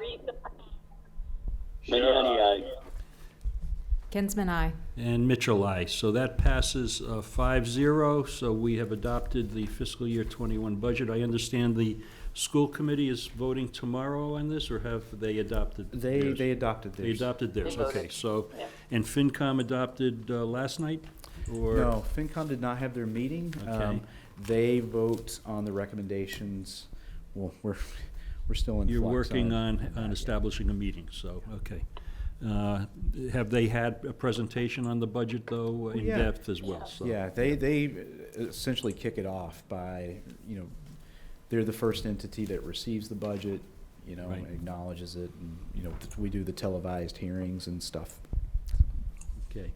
Many ayes. Kinsman, aye. And Mitchell, aye. So that passes 5-0, so we have adopted the fiscal year 21 budget. I understand the school committee is voting tomorrow on this, or have they adopted theirs? They adopted They theirs. adopted theirs, They voted. okay, so, Yeah. and FinCom adopted last night? Or No, FinCom did not have their meeting. Okay. They vote on the recommendations. Well, we're still in flux. You're working on that, establishing a meeting, so, okay. Have they had a presentation on the budget, though, in Yeah. depth as well? So- Yeah, they essentially kick it off by, they're the first entity that receives the budget, Right. acknowledges it, and, we do the televised hearings and stuff. Okay.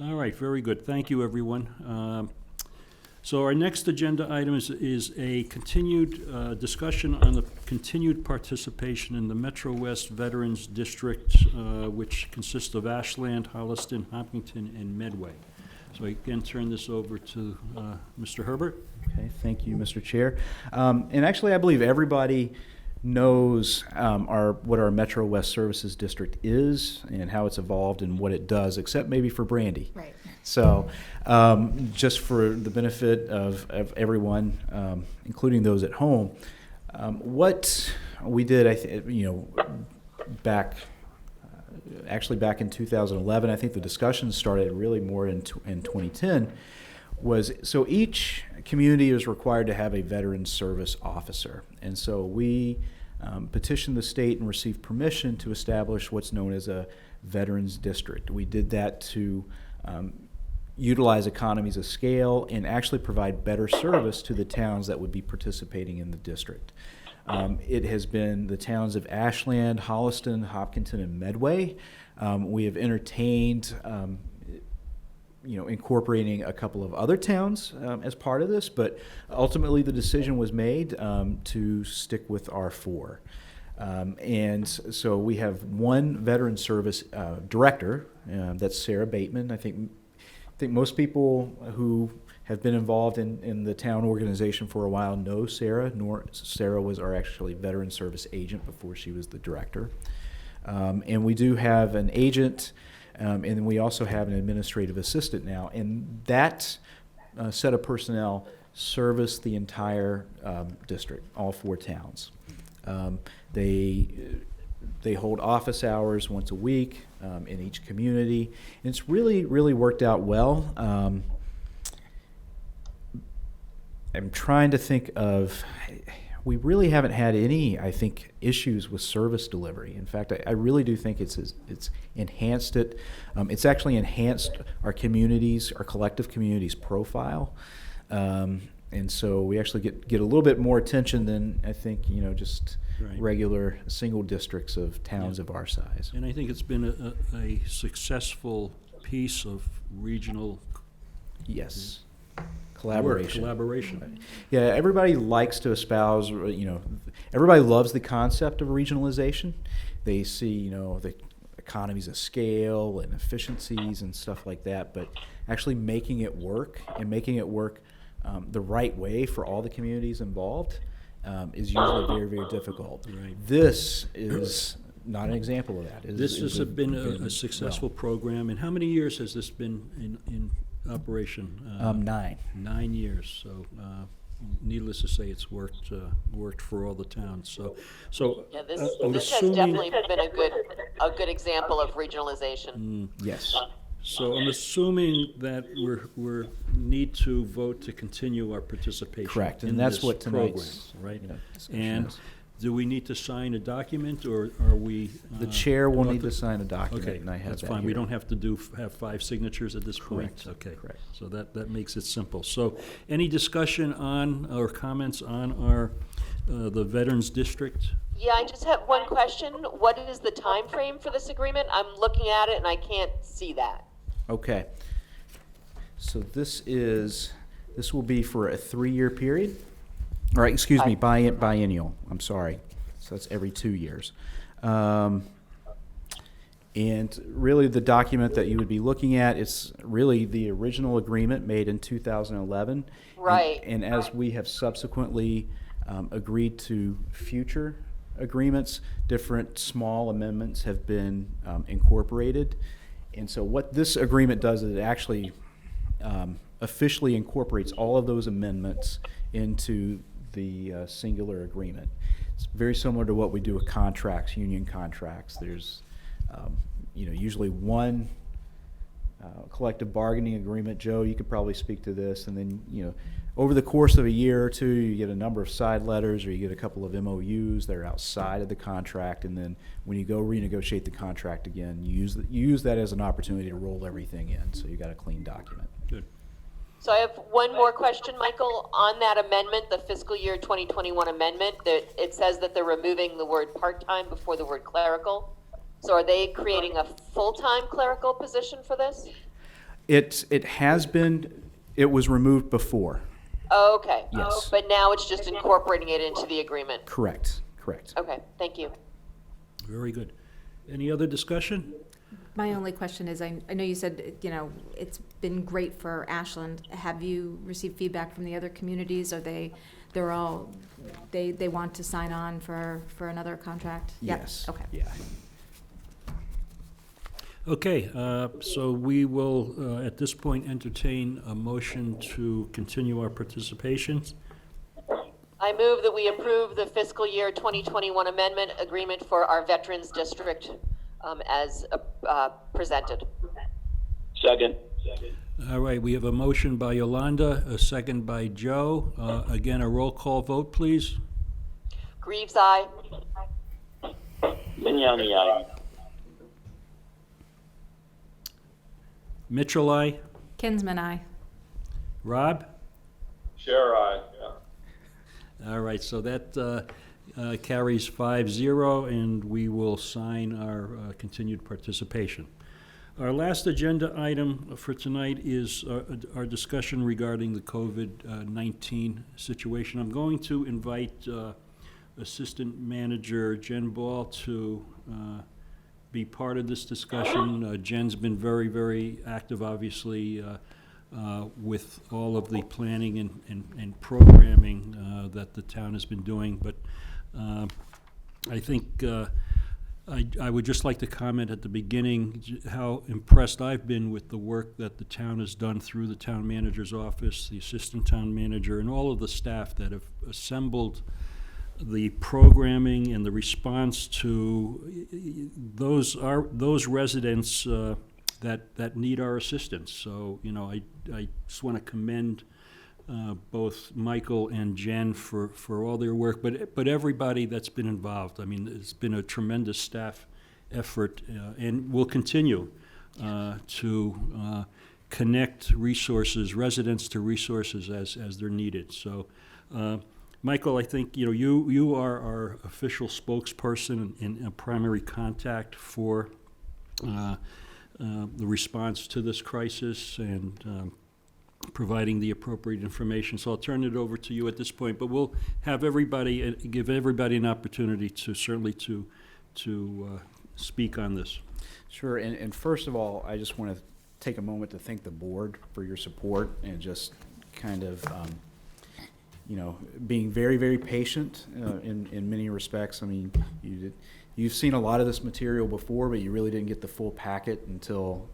All right, very good. Thank you, everyone. So our next agenda item is a continued discussion on the continued participation in the Metro West Veterans District, which consists of Ashland, Holliston, Hopkinton, and Medway. So I again turn this over to Mr. Herbert. Okay, thank you, Mr. Chair. And actually, I believe everybody knows what our Metro West Services District is and how it's evolved and what it does, except maybe for Brandy. Right. So, just for the benefit of everyone, including those at home, what we did, back in 2011, I think the discussion started really more in 2010, was so each community is required to have a veteran service officer. And so we petitioned the state and received permission to establish what's known as a veterans district. We did that to utilize economies of scale and actually provide better service to the towns that would be participating in the district. It has been the towns of Ashland, Holliston, Hopkinton, and Medway. We have entertained incorporating a couple of other towns as part of this, but ultimately the decision was made to stick with our four. And so we have one veteran service director, that's Sarah Bateman. I think most people who have been involved in the town organization for a while know Sarah. Sarah was our actually veteran service agent before she was the director. And we do have an agent, and then we also have an administrative assistant now. And that set of personnel service the entire district, all four towns. They hold office hours once a week in each community. And it's really, really worked out well. I'm trying to think of, we really haven't had any, I think, issues with service delivery. In fact, I really do think it's enhanced it. It's actually enhanced our communities, our collective communities profile. And so we actually get a little bit more attention than I think, just Right. regular single districts of towns of our size. And I think it's been a successful piece of regional Yes. Collaboration. Collaboration. Yeah, everybody likes to espouse, everybody loves the concept of regionalization. They see, the economies of scale and efficiencies and stuff like that, but actually making it work and making it work the right way for all the communities involved is usually very, very difficult. Right. This is not an example of that. This has been a successful well. program. And how many years has this been in operation? 9. 9 years. So needless to say, it's worked for all the towns. So Yeah, this, I'm this has assuming- definitely been a good example of regionalization. Yes. So I'm assuming that we're need to vote to continue our participation. Correct, and in that's this what tonight's, program, right? discussion And is. do we need to sign a document, or are we? The chair will want need to sign a document, Okay, and I have that's that fine. We here. don't have to have 5 signatures at this point? Correct, Okay. correct. So that makes it simple. So any discussion on, or comments on our, the Veterans District? Yeah, I just have one question. What is the time frame for this agreement? I'm looking at it and I can't see that. Okay. So this will be for a 3-year period. All right, excuse me, biennial, I'm sorry. So that's every 2 years. And really the document that you would be looking at is really the original agreement made in 2011. Right. And as we have subsequently agreed to future agreements, different small amendments have been incorporated. And so what this agreement does is it actually officially incorporates all of those amendments into the singular agreement. It's very similar to what we do with contracts, union contracts. There's usually one collective bargaining agreement. Joe, you could probably speak to this, and then over the course of a year or two, you get a number of side letters, or you get a couple of MOUs that are outside of the contract, and then when you go renegotiate the contract again, you use that as an opportunity to roll everything in, so you got a clean document. Good. So I have one more question, Michael. On that amendment, the fiscal year 2021 amendment, that it says that they're removing the word part-time before the word clerical. So are they creating a full-time clerical position for this? It was removed before. Oh, okay. Yes. But now it's just incorporating it into the agreement. Correct. Okay, thank you. Very good. Any other discussion? My only question is, I know you said, it's been great for Ashland. Have you received feedback from the other communities? Are they want to sign on for another contract? Yep. Yes. Okay. Yeah. Okay, so we will, at this point, entertain a motion to continue our participation. I move that we approve the fiscal year 2021 amendment agreement for our Veterans District as presented. Second. All right, we have a motion by Yolanda, a second by Joe. Again, a roll call vote, please. Greaves, aye. Vignani, aye. Mitchell, aye. Kinsman, aye. Rob? Sure, yeah. All right, so that Carries 5-0, and we will sign our continued participation. Our last agenda item for tonight is our discussion regarding the COVID-19 situation. I'm going to invite Assistant Manager Jen Ball to be part of this discussion. Jen's been very, very active, obviously, with all of the planning and programming that the town has been doing. But I think I would just like to comment at the beginning how impressed I've been with the work that the town has done through the town manager's office, the assistant town manager, and all of the staff that have assembled the programming and the response to those residents that need our assistance. So, you know, I just want to commend both Michael and Jen for all their work, but everybody that's been involved. I mean, it's been a tremendous staff effort, and will continue to connect resources, residents to resources as they're needed. So, Michael, I think you are our official spokesperson and a primary contact for the response to this crisis and providing the appropriate information. So I'll turn it over to you at this point, but we'll have everybody, give everybody an opportunity to certainly to speak on this. Sure, and first of all, I just want to take a moment to thank the board for your support and just kind of, being very, very patient in many respects. I mean, you've seen a lot of this material before, but you really didn't get the full packet until,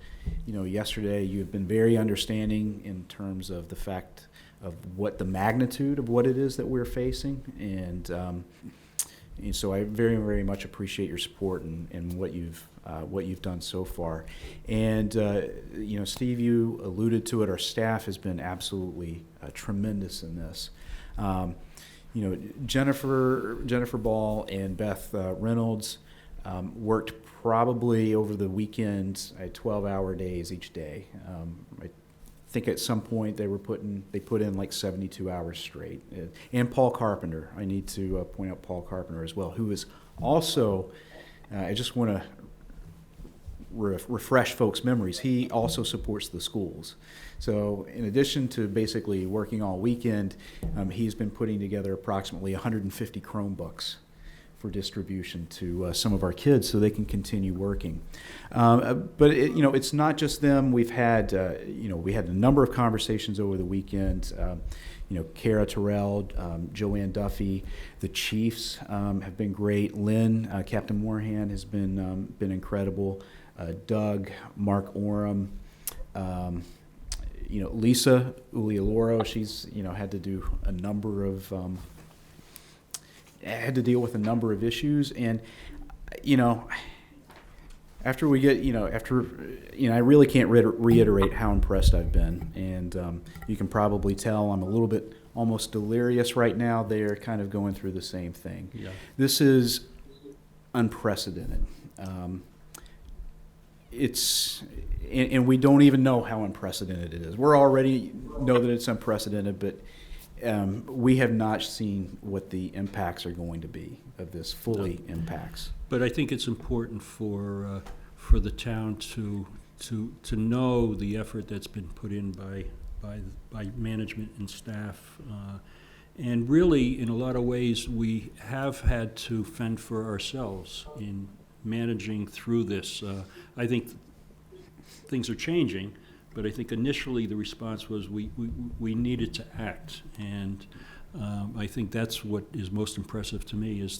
yesterday. You've been very understanding in terms of the fact of what the magnitude of what it is that we're facing, and so I very, very much appreciate your support and what you've done so far. And Steve, you alluded to it. Our staff has been absolutely tremendous in this. Jennifer Ball and Beth Reynolds worked probably over the weekend 12-hour days each day. I think at some point they put in like 72 hours straight. And Paul Carpenter, I need to point out Paul Carpenter as well, who is also, I just want to refresh folks' memories, he also supports the schools. So in addition to basically working all weekend, he's been putting together approximately 150 Chromebooks for distribution to some of our kids so they can continue working. But it's not just them. We've had we had a number of conversations over the weekend. Kara Terrell, Joanne Duffy, the Chiefs have been great. Lynn, Captain Moorhan has been incredible. Doug, Mark Oram, Lisa Ulialoro, she's had to do a number of had to deal with a number of issues, and after we get I really can't reiterate how impressed I've been, and you can probably tell I'm a little bit almost delirious right now. They're kind of going through the same thing. Yeah. This is unprecedented. And we don't even know how unprecedented it is. We're already know that it's unprecedented, but we have not seen what the impacts are going to be of this fully impacts. But I think it's important for the town to know the effort that's been put in by management and staff. And really, in a lot of ways, we have had to fend for ourselves in managing through this. I think things are changing, but I think initially the response was we needed to act, and I think that's what is most impressive to me is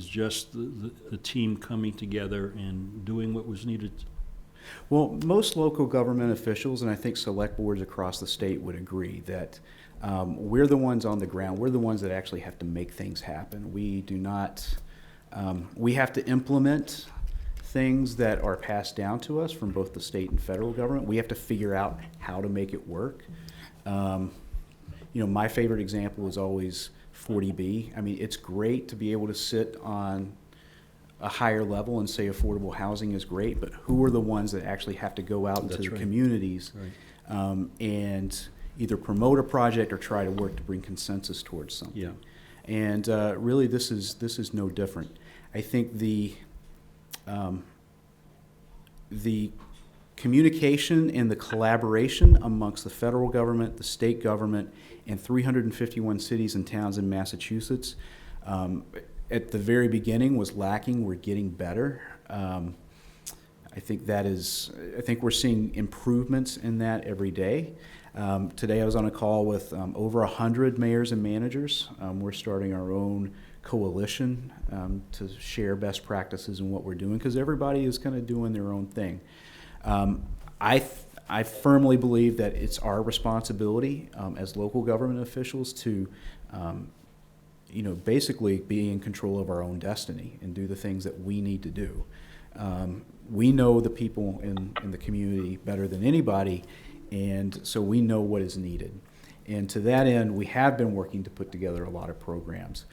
just the team coming together and doing what was needed. Well, most local government officials, and I think select boards across the state would agree that we're the ones on the ground. We're the ones that actually have to make things happen. We do not. We have to implement things that are passed down to us from both the state and federal government. We have to figure out how to make it work. My favorite example is always 40B. I mean, it's great to be able to sit on a higher level and say affordable housing is great, but who are the ones that actually have to go out into the communities and either promote a project or try to work to bring consensus towards something? Yeah. And really, this is no different. I think the communication and the collaboration amongst the federal government, the state government, and 351 cities and towns in Massachusetts at the very beginning was lacking. We're getting better. I think we're seeing improvements in that every day. Today I was on a call with over 100 mayors and managers. We're starting our own coalition to share best practices in what we're doing, because everybody is kind of doing their own thing. I firmly believe that it's our responsibility as local government officials to basically be in control of our own destiny and do the things that we need to do. We know the people in the community better than anybody, and so we know what is needed. And to that end, we have been working to put together a lot of programs.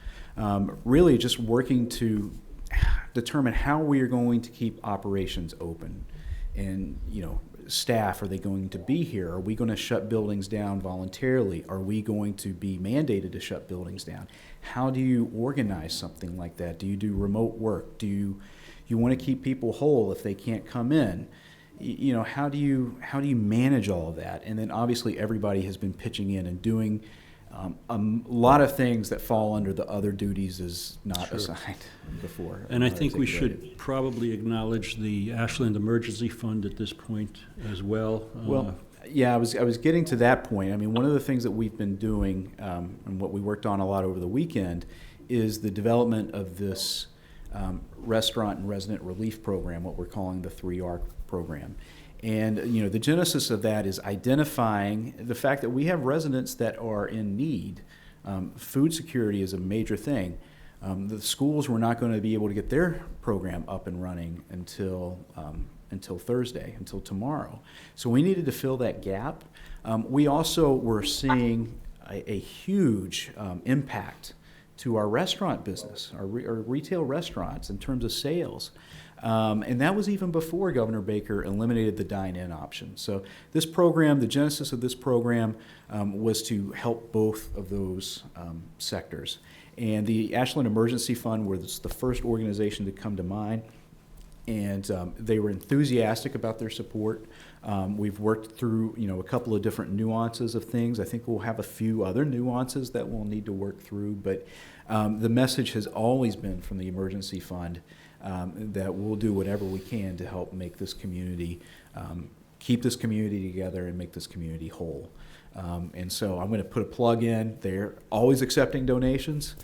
Really just working to determine how we are going to keep operations open. And, staff, are they going to be here? Are we going to shut buildings down voluntarily? Are we going to be mandated to shut buildings down? How do you organize something like that? Do you do remote work? Do you want to keep people whole if they can't come in? How do you manage all of that? And then obviously everybody has been pitching in and doing a lot of things that fall under the other duties is not Sure. assigned before. And I think we should probably acknowledge the Ashland Emergency Fund at this point as well. Well, yeah, I was getting to that point. I mean, one of the things that we've been doing and what we worked on a lot over the weekend is the development of this restaurant and resident relief program, what we're calling the 3R program. And, the genesis of that is identifying the fact that we have residents that are in need. Food security is a major thing. The schools were not going to be able to get their program up and running until Thursday, until tomorrow. So we needed to fill that gap. We also were seeing a huge impact to our restaurant business, our retail restaurants in terms of sales. And that was even before Governor Baker eliminated the dine-in option. So this program, the genesis of this program was to help both of those sectors. And the Ashland Emergency Fund was the first organization to come to mind. And they were enthusiastic about their support. We've worked through, a couple of different nuances of things. I think we'll have a few other nuances that we'll need to work through. But the message has always been from the Emergency Fund that we'll do whatever we can to help make this community, keep this community together and make this community whole. And so I'm going to put a plug in. They're always accepting donations.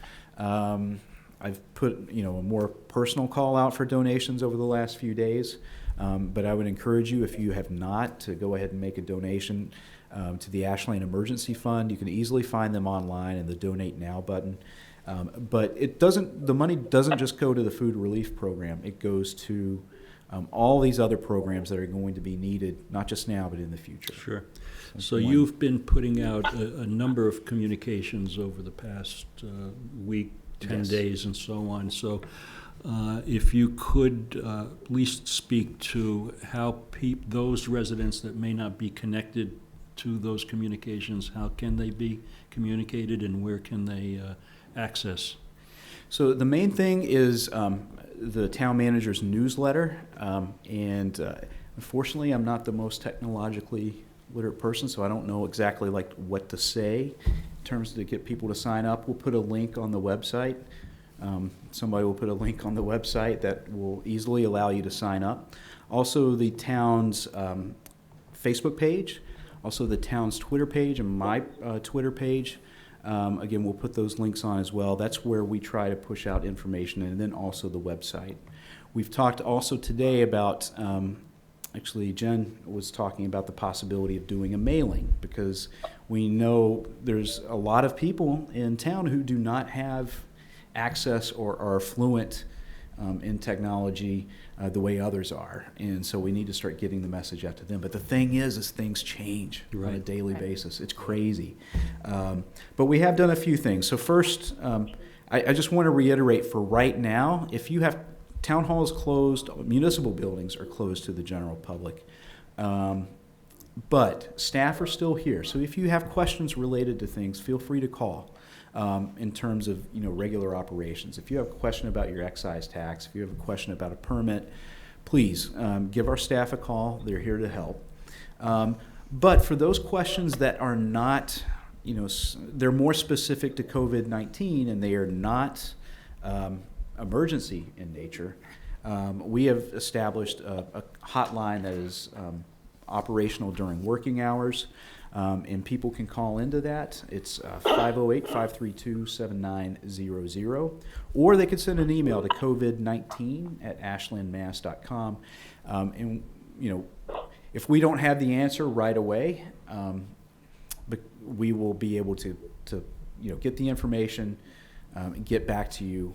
I've put, a more personal call out for donations over the last few days. But I would encourage you, if you have not, to go ahead and make a donation to the Ashland Emergency Fund. You can easily find them online in the Donate Now button. But the money doesn't just go to the food relief program. It goes to all these other programs that are going to be needed, not just now, but in the future. Sure. So you've been putting out a number of communications over the past week, 10 Yes. days, and so on. So if you could at least speak to how those residents that may not be connected to those communications, how can they be communicated and where can they access? So the main thing is the town manager's newsletter, and unfortunately I'm not the most technologically literate person, so I don't know exactly what to say in terms of to get people to sign up. We'll put a link on the website. Somebody will put a link on the website that will easily allow you to sign up. Also the town's Facebook page, also the town's Twitter page and my Twitter page. Again, we'll put those links on as well. That's where we try to push out information, and then also the website. We've talked also today about, actually Jen was talking about the possibility of doing a mailing, because we know there's a lot of people in town who do not have access or are fluent in technology the way others are. And so we need to start getting the message out to them. But the thing is things change on a Right. daily basis. It's crazy. But we have done a few things. So first, I just want to reiterate for right now, if you have town halls closed, municipal buildings are closed to the general public. But staff are still here. So if you have questions related to things, feel free to call. in terms of, regular operations. If you have a question about your excise tax, if you have a question about a permit, please give our staff a call. They're here to help. But for those questions that are not, they're more specific to COVID-19 and they are not emergency in nature, we have established a hotline that is operational during working hours, and people can call into that. It's 508-532-7900, or they could send an email to covid19@ashlandmass.com. And, if we don't have the answer right away, but we will be able to get the information and get back to you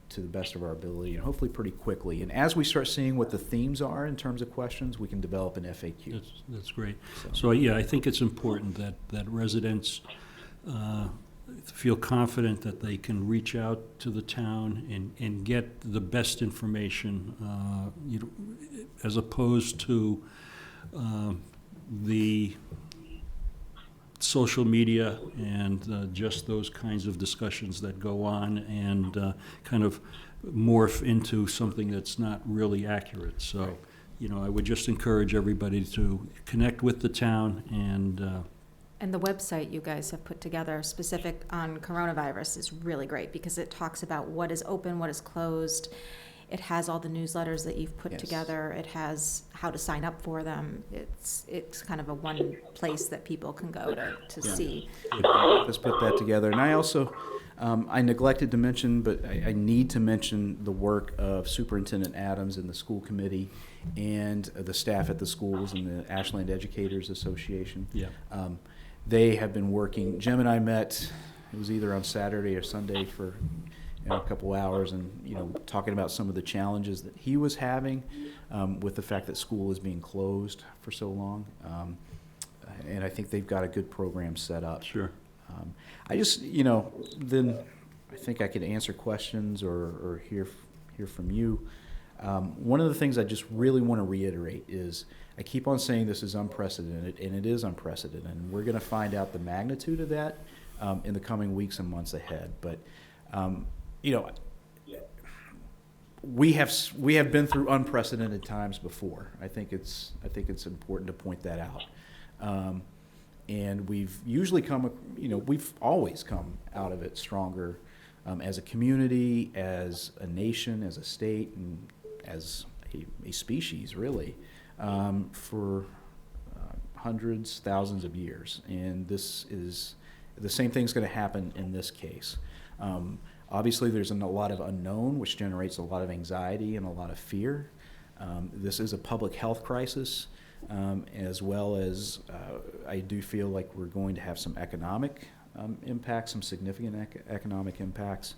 to the best of our ability, and hopefully pretty quickly. And as we start seeing what the themes are in terms of questions, we can develop an FAQ. That's great. So, yeah, I think it's important that residents feel confident that they can reach out to the town and get the best information, as opposed to the social media and just those kinds of discussions that go on and kind of morph into something that's not really accurate. So, I would just encourage everybody to connect with the town And the website you guys have put together specific on coronavirus is really great because it talks about what is open, what is closed. It has all the newsletters that you've put Yes. together. It has how to sign up for them. It's kind of a one place that people can go to Yeah. see. Let's put that together. And I also, I neglected to mention, but I need to mention the work of Superintendent Adams and the school committee and the staff at the schools and the Ashland Educators Association. Yeah. They have been working. Jim and I met, it was either on Saturday or Sunday for a couple hours, and talking about some of the challenges that he was having with the fact that school is being closed for so long. And I think they've got a good program set up. Sure. I just, then I think I could answer questions or hear from you. One of the things I just really want to reiterate is I keep on saying this is unprecedented, and it is unprecedented. And we're going to find out the magnitude of that in the coming weeks and months ahead. But we have been through unprecedented times before. I think it's important to point that out. And we've usually we've always come out of it stronger as a community, as a nation, as a state, and as a species, really, for hundreds, thousands of years. And this is the same thing's going to happen in this case. Obviously, there's a lot of unknown, which generates a lot of anxiety and a lot of fear. This is a public health crisis, as well as I do feel like we're going to have some economic impacts, some significant economic impacts.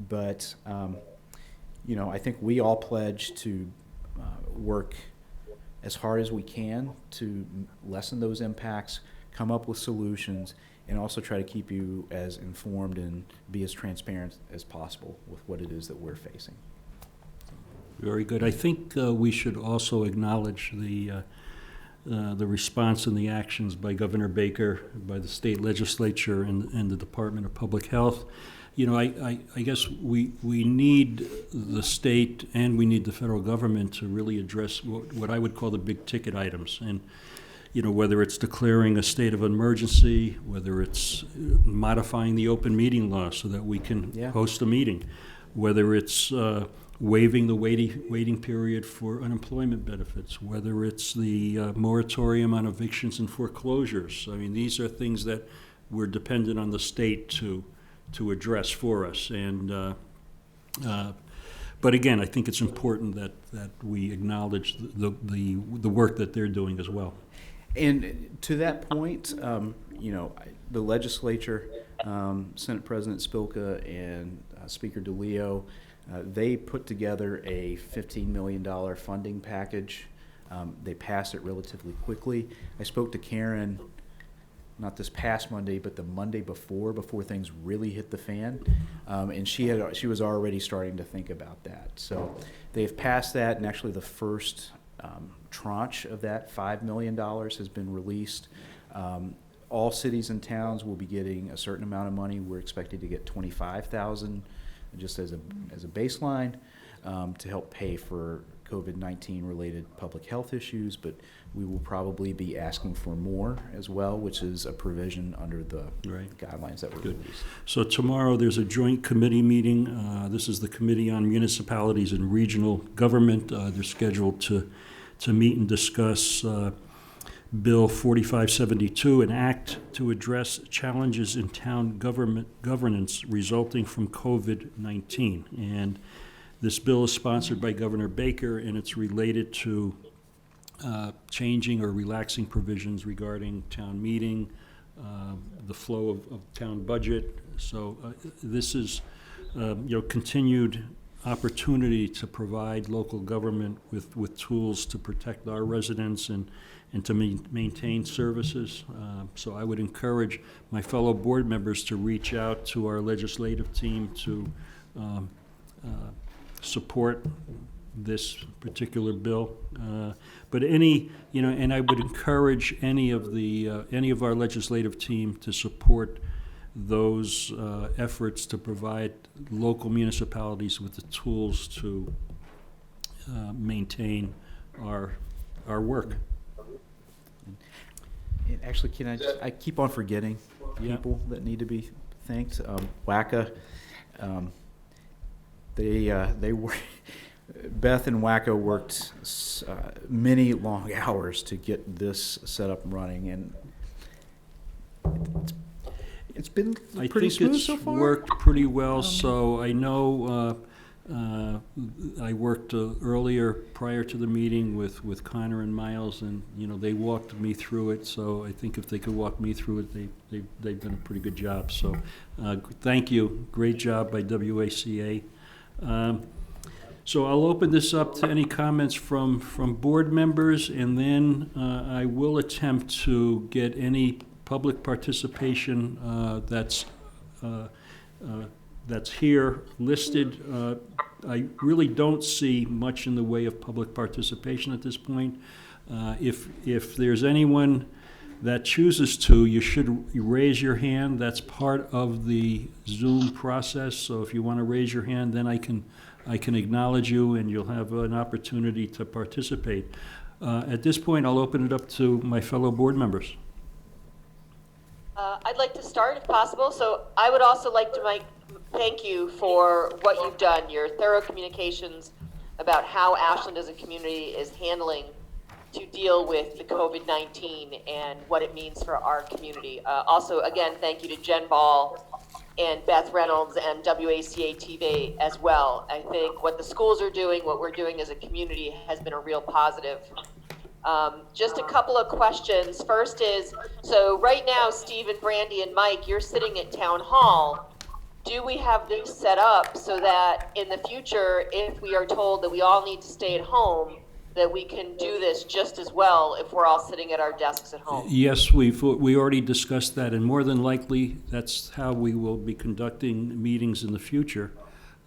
But, I think we all pledge to work as hard as we can to lessen those impacts, come up with solutions, and also try to keep you as informed and be as transparent as possible with what it is that we're facing. Very good. I think we should also acknowledge the response and the actions by Governor Baker, by the state legislature, and the Department of Public Health. I guess we need the state and we need the federal government to really address what I would call the big ticket items. And whether it's declaring a state of emergency, whether it's modifying the open meeting law so that we can host a meeting, whether it's waiving the waiting period for unemployment benefits, whether it's the moratorium on evictions and foreclosures. I mean, these are things that we're dependent on the state to address for us. And but again, I think it's important that we acknowledge the work that they're doing as well. And to that point, the legislature, Senate President Spilka and Speaker DeLeo, they put together a $15 million funding package. They passed it relatively quickly. I spoke to Karen, not this past Monday, but the Monday before things really hit the fan, and she was already starting to think about that. So they've passed that, and actually the first tranche of that $5 million has been released. all cities and towns will be getting a certain amount of money. We're expected to get 25,000 just as a baseline to help pay for COVID-19 related public health issues, but we will probably be asking for more as well, which is a provision under the Right. guidelines that were Good. released. So tomorrow, there's a joint committee meeting. This is the Committee on Municipalities and Regional Government. They're scheduled to meet and discuss Bill 4572, an act to address challenges in town governance resulting from COVID-19. And this bill is sponsored by Governor Baker, and it's related to changing or relaxing provisions regarding town meeting, the flow of town budget. So this is, continued opportunity to provide local government with tools to protect our residents and to maintain services. So I would encourage my fellow board members to reach out to our legislative team to support this particular bill. But and I would encourage any of our legislative team to support those efforts to provide local municipalities with the tools to maintain our work. And actually, I keep on forgetting Yeah. people that need to be thanked. WACA, they were, Beth and WACA worked many long hours to get this set up and running, and it's been pretty smooth so far. I think it's worked pretty well, so I know, I worked earlier, prior to the meeting with Connor and Miles, and, they walked me through it, so I think if they could walk me through it, they've done a pretty good job, so, thank you, great job by WACA. So I'll open this up to any comments from board members, and then I will attempt to get any public participation that's here listed. I really don't see much in the way of public participation at this point. If there's anyone that chooses to, you should raise your hand. That's part of the Zoom process, so if you want to raise your hand, then I can acknowledge you, and you'll have an opportunity to participate. At this point, I'll open it up to my fellow board members. I'd like to start if possible. So I would also like to thank you for what you've done, your thorough communications about how Ashland as a community is handling to deal with the COVID-19 and what it means for our community. Also, again, thank you to Jen Ball and Beth Reynolds and WACA-TV as well. I think what the schools are doing, what we're doing as a community has been a real positive. Just a couple of questions. First is, so right now, Steve and Brandy and Mike, you're sitting at Town Hall. Do we have this set up so that in the future, if we are told that we all need to stay at home, that we can do this just as well if we're all sitting at our desks at home? Yes, we already discussed that, and more than likely, that's how we will be conducting meetings in the future.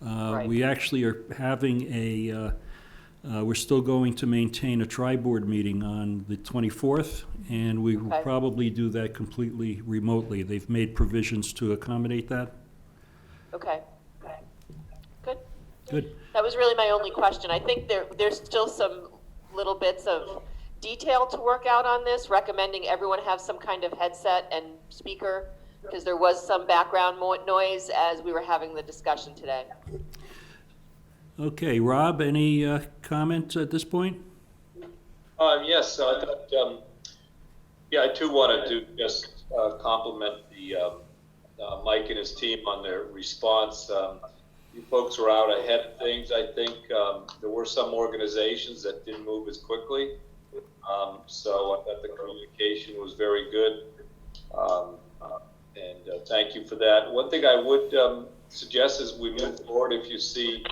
Right. We actually are having we're still going to maintain a tri-board meeting on the 24th, and we will Okay. probably do that completely remotely. They've made provisions to accommodate that. Okay. Good. Good. That was really my only question. I think there's still some little bits of detail to work out on this, recommending everyone have some kind of headset and speaker, because there was some background noise as we were having the discussion today. Okay, Rob, any comments at this point? Yes, I thought, I too wanted to just compliment Mike and his team on their response. You folks were out ahead of things. I think there were some organizations that didn't move as quickly. So I thought the communication was very good. And thank you for that. One thing I would suggest is we move forward, if you see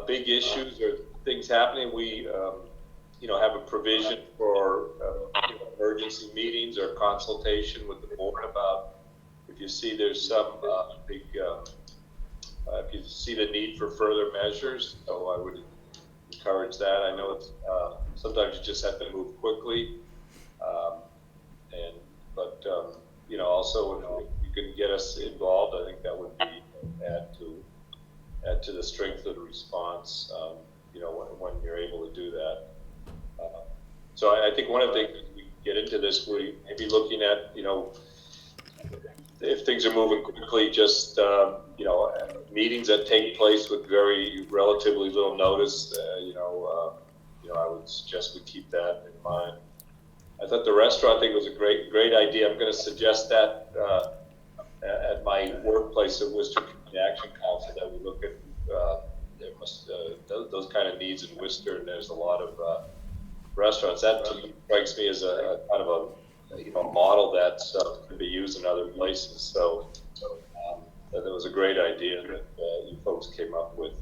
big issues or things happening, we have a provision for emergency meetings or consultation with the board about if you see there's some big, if you see the need for further measures. So I would encourage that. I know it's sometimes you just have to move quickly, but you know, also if you can get us involved, I think that would be add to the strength of the response, you know, when you're able to do that. So I think one of the things we get into this, we may be looking at, you know, if things are moving quickly, just, you know, meetings that take place with very relatively little notice, you know, I would suggest we keep that in mind. I thought the restaurant thing was a great idea. I'm going to suggest that at my workplace at Worcester Community Action Council, that we look at those kind of needs in Worcester, and there's a lot of restaurants. That to me strikes me as a kind of a, you know, model that could be used in other places. So that was a great idea that you folks came up with.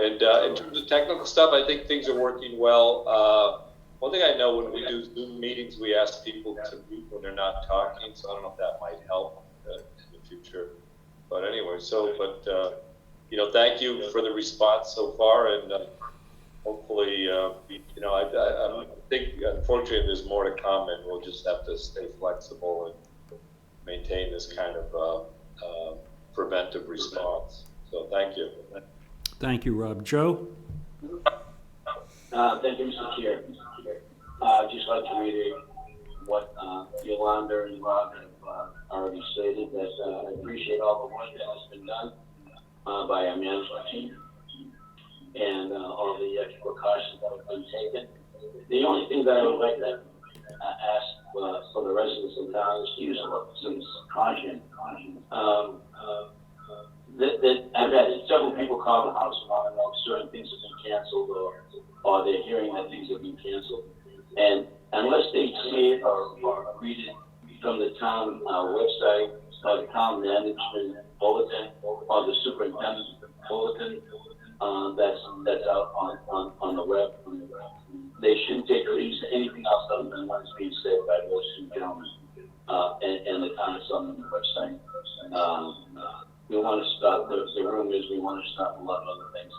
In terms of technical stuff, I think things are working well. One thing I know, when we do Zoom meetings, we ask people to mute when they're not talking, so I don't know if that might help in the future. But anyway, you know, thank you for the response so far, and hopefully, you know, I think unfortunately there's more to come, and we'll just have to stay flexible and maintain this kind of preventive response. So thank you. Thank you, Rob. Joe? Thank you, Mr. Chair. I'd just like to reiterate what Yolanda and Rob have already stated, that I appreciate all the work that has been done by our management team and all the extra precautions that have been taken. The only thing that I would like to ask for the residents of town is to use some caution. I've had several people call the house and want to know if certain things have been canceled, or they're hearing that things have been canceled. And unless they see it or read it from the town website, or the town management bulletin, or the superintendent's bulletin that's out on the web, they shouldn't take anything else other than what is being said by those two gentlemen and the town is on the website. We want to stop, the room is we want to stop a lot of other things.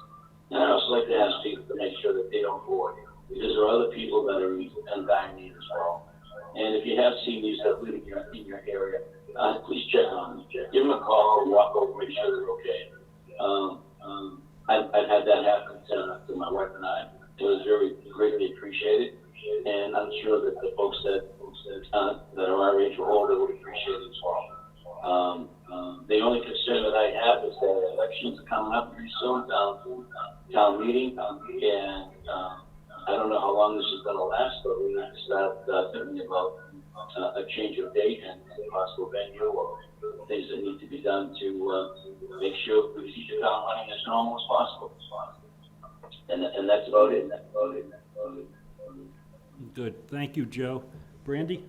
And I also like to ask people to make sure that they don't board, because there are other people that are in dire need as well. And if you have seen these that live in your area, please check on them. Give them a call or walk over, make sure they're okay. I've had that happen to my wife and I. It was very greatly appreciated, and I'm sure that the folks that are our age or older would appreciate it as well. The only concern that I have is that elections are coming up pretty soon, town meeting, and I don't know how long this is going to last, but we need to start thinking about a change of date and a possible venue, or things that need to be done to make sure we keep the town running as normal as possible. And that's about it. Good. Thank you, Joe. Brandy?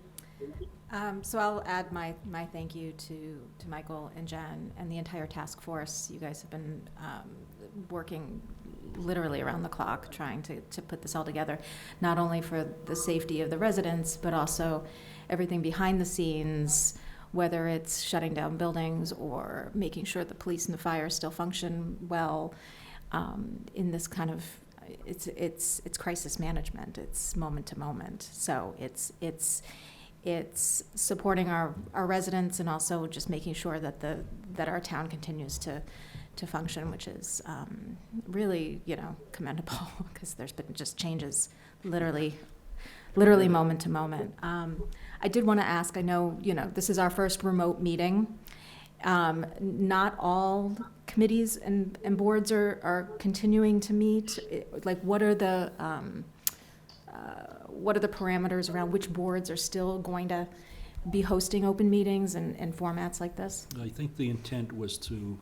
So I'll add my thank you to Michael and Jen and the entire task force. You guys have been working literally around the clock trying to put this all together, not only for the safety of the residents, but also everything behind the scenes, whether it's shutting down buildings or making sure the police and the fire still function well in this kind of, it's crisis management. It's moment to moment. So it's supporting our residents and also just making sure that our town continues to function, which is really, commendable, because there's been just changes literally moment to moment. I did want to ask, I know, this is our first remote meeting. Not all committees and boards are continuing to meet. Like, what are the parameters around which boards are still going to be hosting open meetings and formats like this? I think the intent was to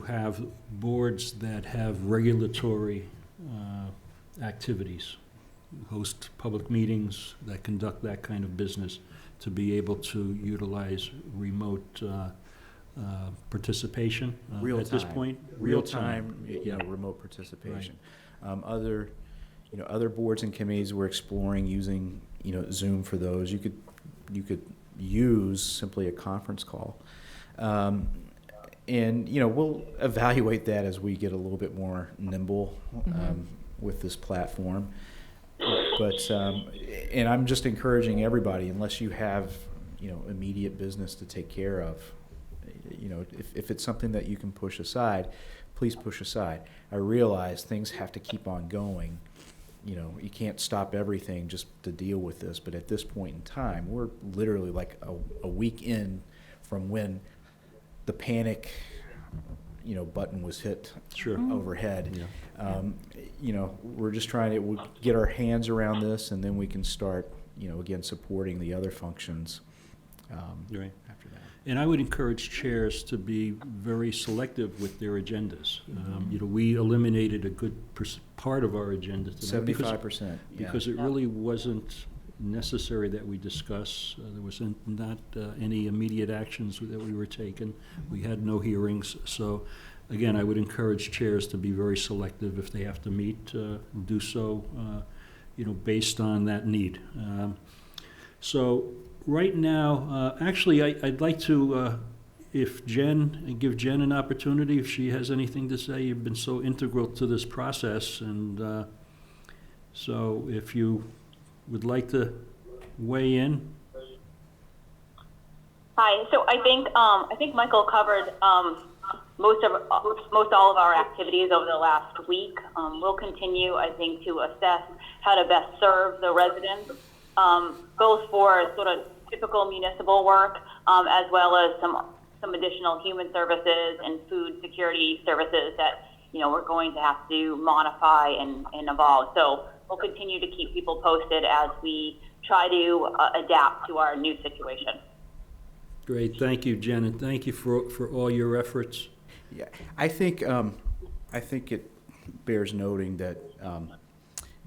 have boards that have regulatory activities, host public meetings that conduct that kind of business, to be able to utilize remote participation Real at this time. point. Real time, remote participation. Other boards and committees were exploring using, Zoom for those. You could use simply a conference call. And we'll evaluate that as we get a little bit more nimble with this platform. But, and I'm just encouraging everybody, unless you have, immediate business to take care of, if it's something that you can push aside, please push aside. I realize things have to keep on going. You can't stop everything just to deal with this, but at this point in time, we're literally like a week in from when the panic, button was hit Sure. overhead. Yeah. We're just trying to get our hands around this, and then we can start, again, supporting the other functions Right. after that. And I would encourage chairs to be very selective with their agendas. We eliminated a good part of our agenda tonight because- 75%. because it really wasn't necessary that we discuss. There was not any immediate actions that we were taking. We had no hearings. So, again, I would encourage chairs to be very selective if they have to meet, do so, based on that need. So, right now, actually, I'd like to, give Jen an opportunity, if she has anything to say. You've been so integral to this process, and so if you would like to weigh in. Hi. So I think Michael covered most all of our activities over the last week. We'll continue, I think, to assess how to best serve the residents, both for sort of typical municipal work, as well as some additional human services and food security services that we're going to have to modify and evolve. So we'll continue to keep people posted as we try to adapt to our new situation. Great, thank you, Jen, and thank you for all your efforts. Yeah, I think it bears noting that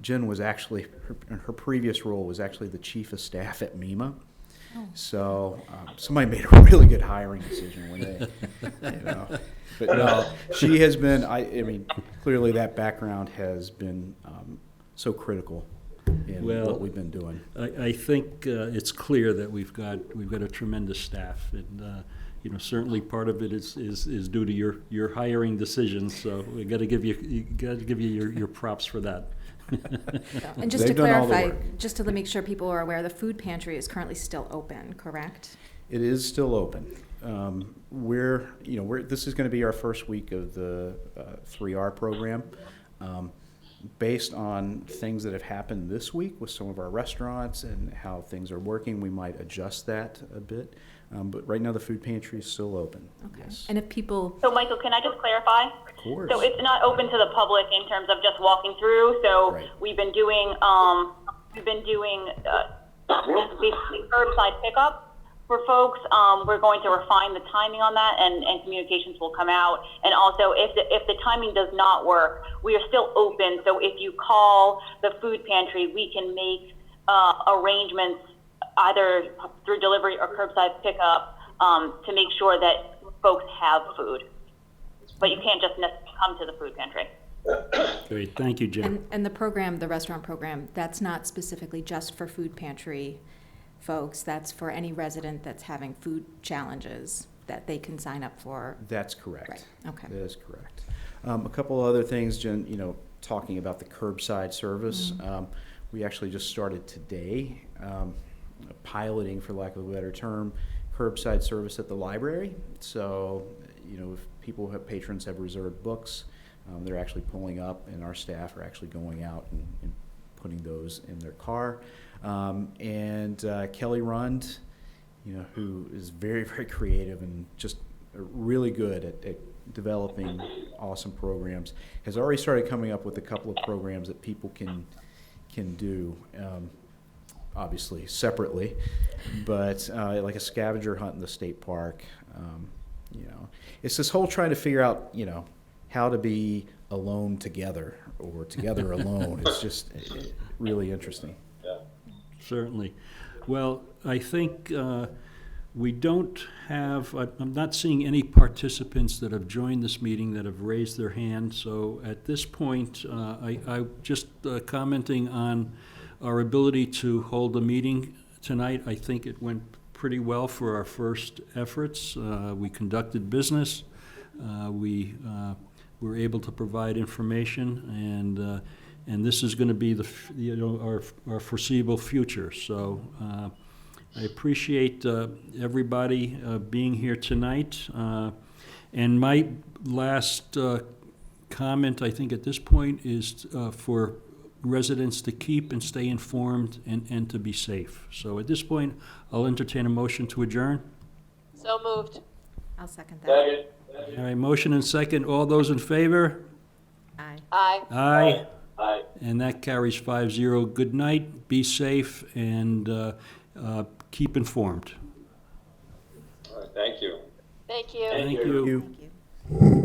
Jen was actually, her previous role was actually the chief of staff at MEMA. So somebody made a really good hiring decision when they, But no, she has been, I mean, clearly that background has been so critical in what we've been doing. I think it's clear that we've got a tremendous staff, and certainly part of it is due to your hiring decisions. So we got to give you your props for that. And just to They've done all the clarify, work. just to make sure people are aware, the food pantry is currently still open, correct? It is still open. This is going to be our first week of the 3R program. Based on things that have happened this week with some of our restaurants and how things are working, we might adjust that a bit. But right now, the food pantry is still open. Okay. Yes. And if people, So Michael, can I just clarify? Of course. So it's not open to the public in terms of just walking through. So Right. we've been doing basically curbside pickup for folks. We're going to refine the timing on that, and communications will come out. And also, if the timing does not work, we are still open. So if you call the food pantry, we can make arrangements either through delivery or curbside pickup to make sure that folks have food. But you can't just necessarily come to the food pantry. Great, thank you, Jen. and the program, the restaurant program, that's not specifically just for food pantry folks, that's for any resident that's having food challenges that they can sign up for. That's correct. Right, okay. That is correct. A couple of other things, Jen, talking about the curbside service. We actually just started today, piloting, for lack of a better term, curbside service at the library. So, if patrons have reserved books, they're actually pulling up, and our staff are actually going out and putting those in their car. And Kelly Rund, who is very, very creative and just really good at developing awesome programs, has already started coming up with a couple of programs that people can do, obviously separately, but like a scavenger hunt in the state park. It's this whole trying to figure out, how to be alone together or together alone. It's just really interesting. Certainly. Well, I think we don't have, I'm not seeing any participants that have joined this meeting that have raised their hand. So at this point, I just commenting on our ability to hold a meeting tonight. I think it went pretty well for our first efforts. We conducted business. We were able to provide information, and and this is going to be our foreseeable future. So I appreciate everybody being here tonight. And my last comment, I think, at this point is for residents to keep and stay informed and to be safe. So at this point, I'll entertain a motion to adjourn. So moved. I'll second that. Second. All right, motion and second. All those in favor? Aye. Aye. Aye. Aye. And that carries 5-0. Good night, be safe, and keep informed. All right, thank you. Thank you. Thank you. You. Thank you.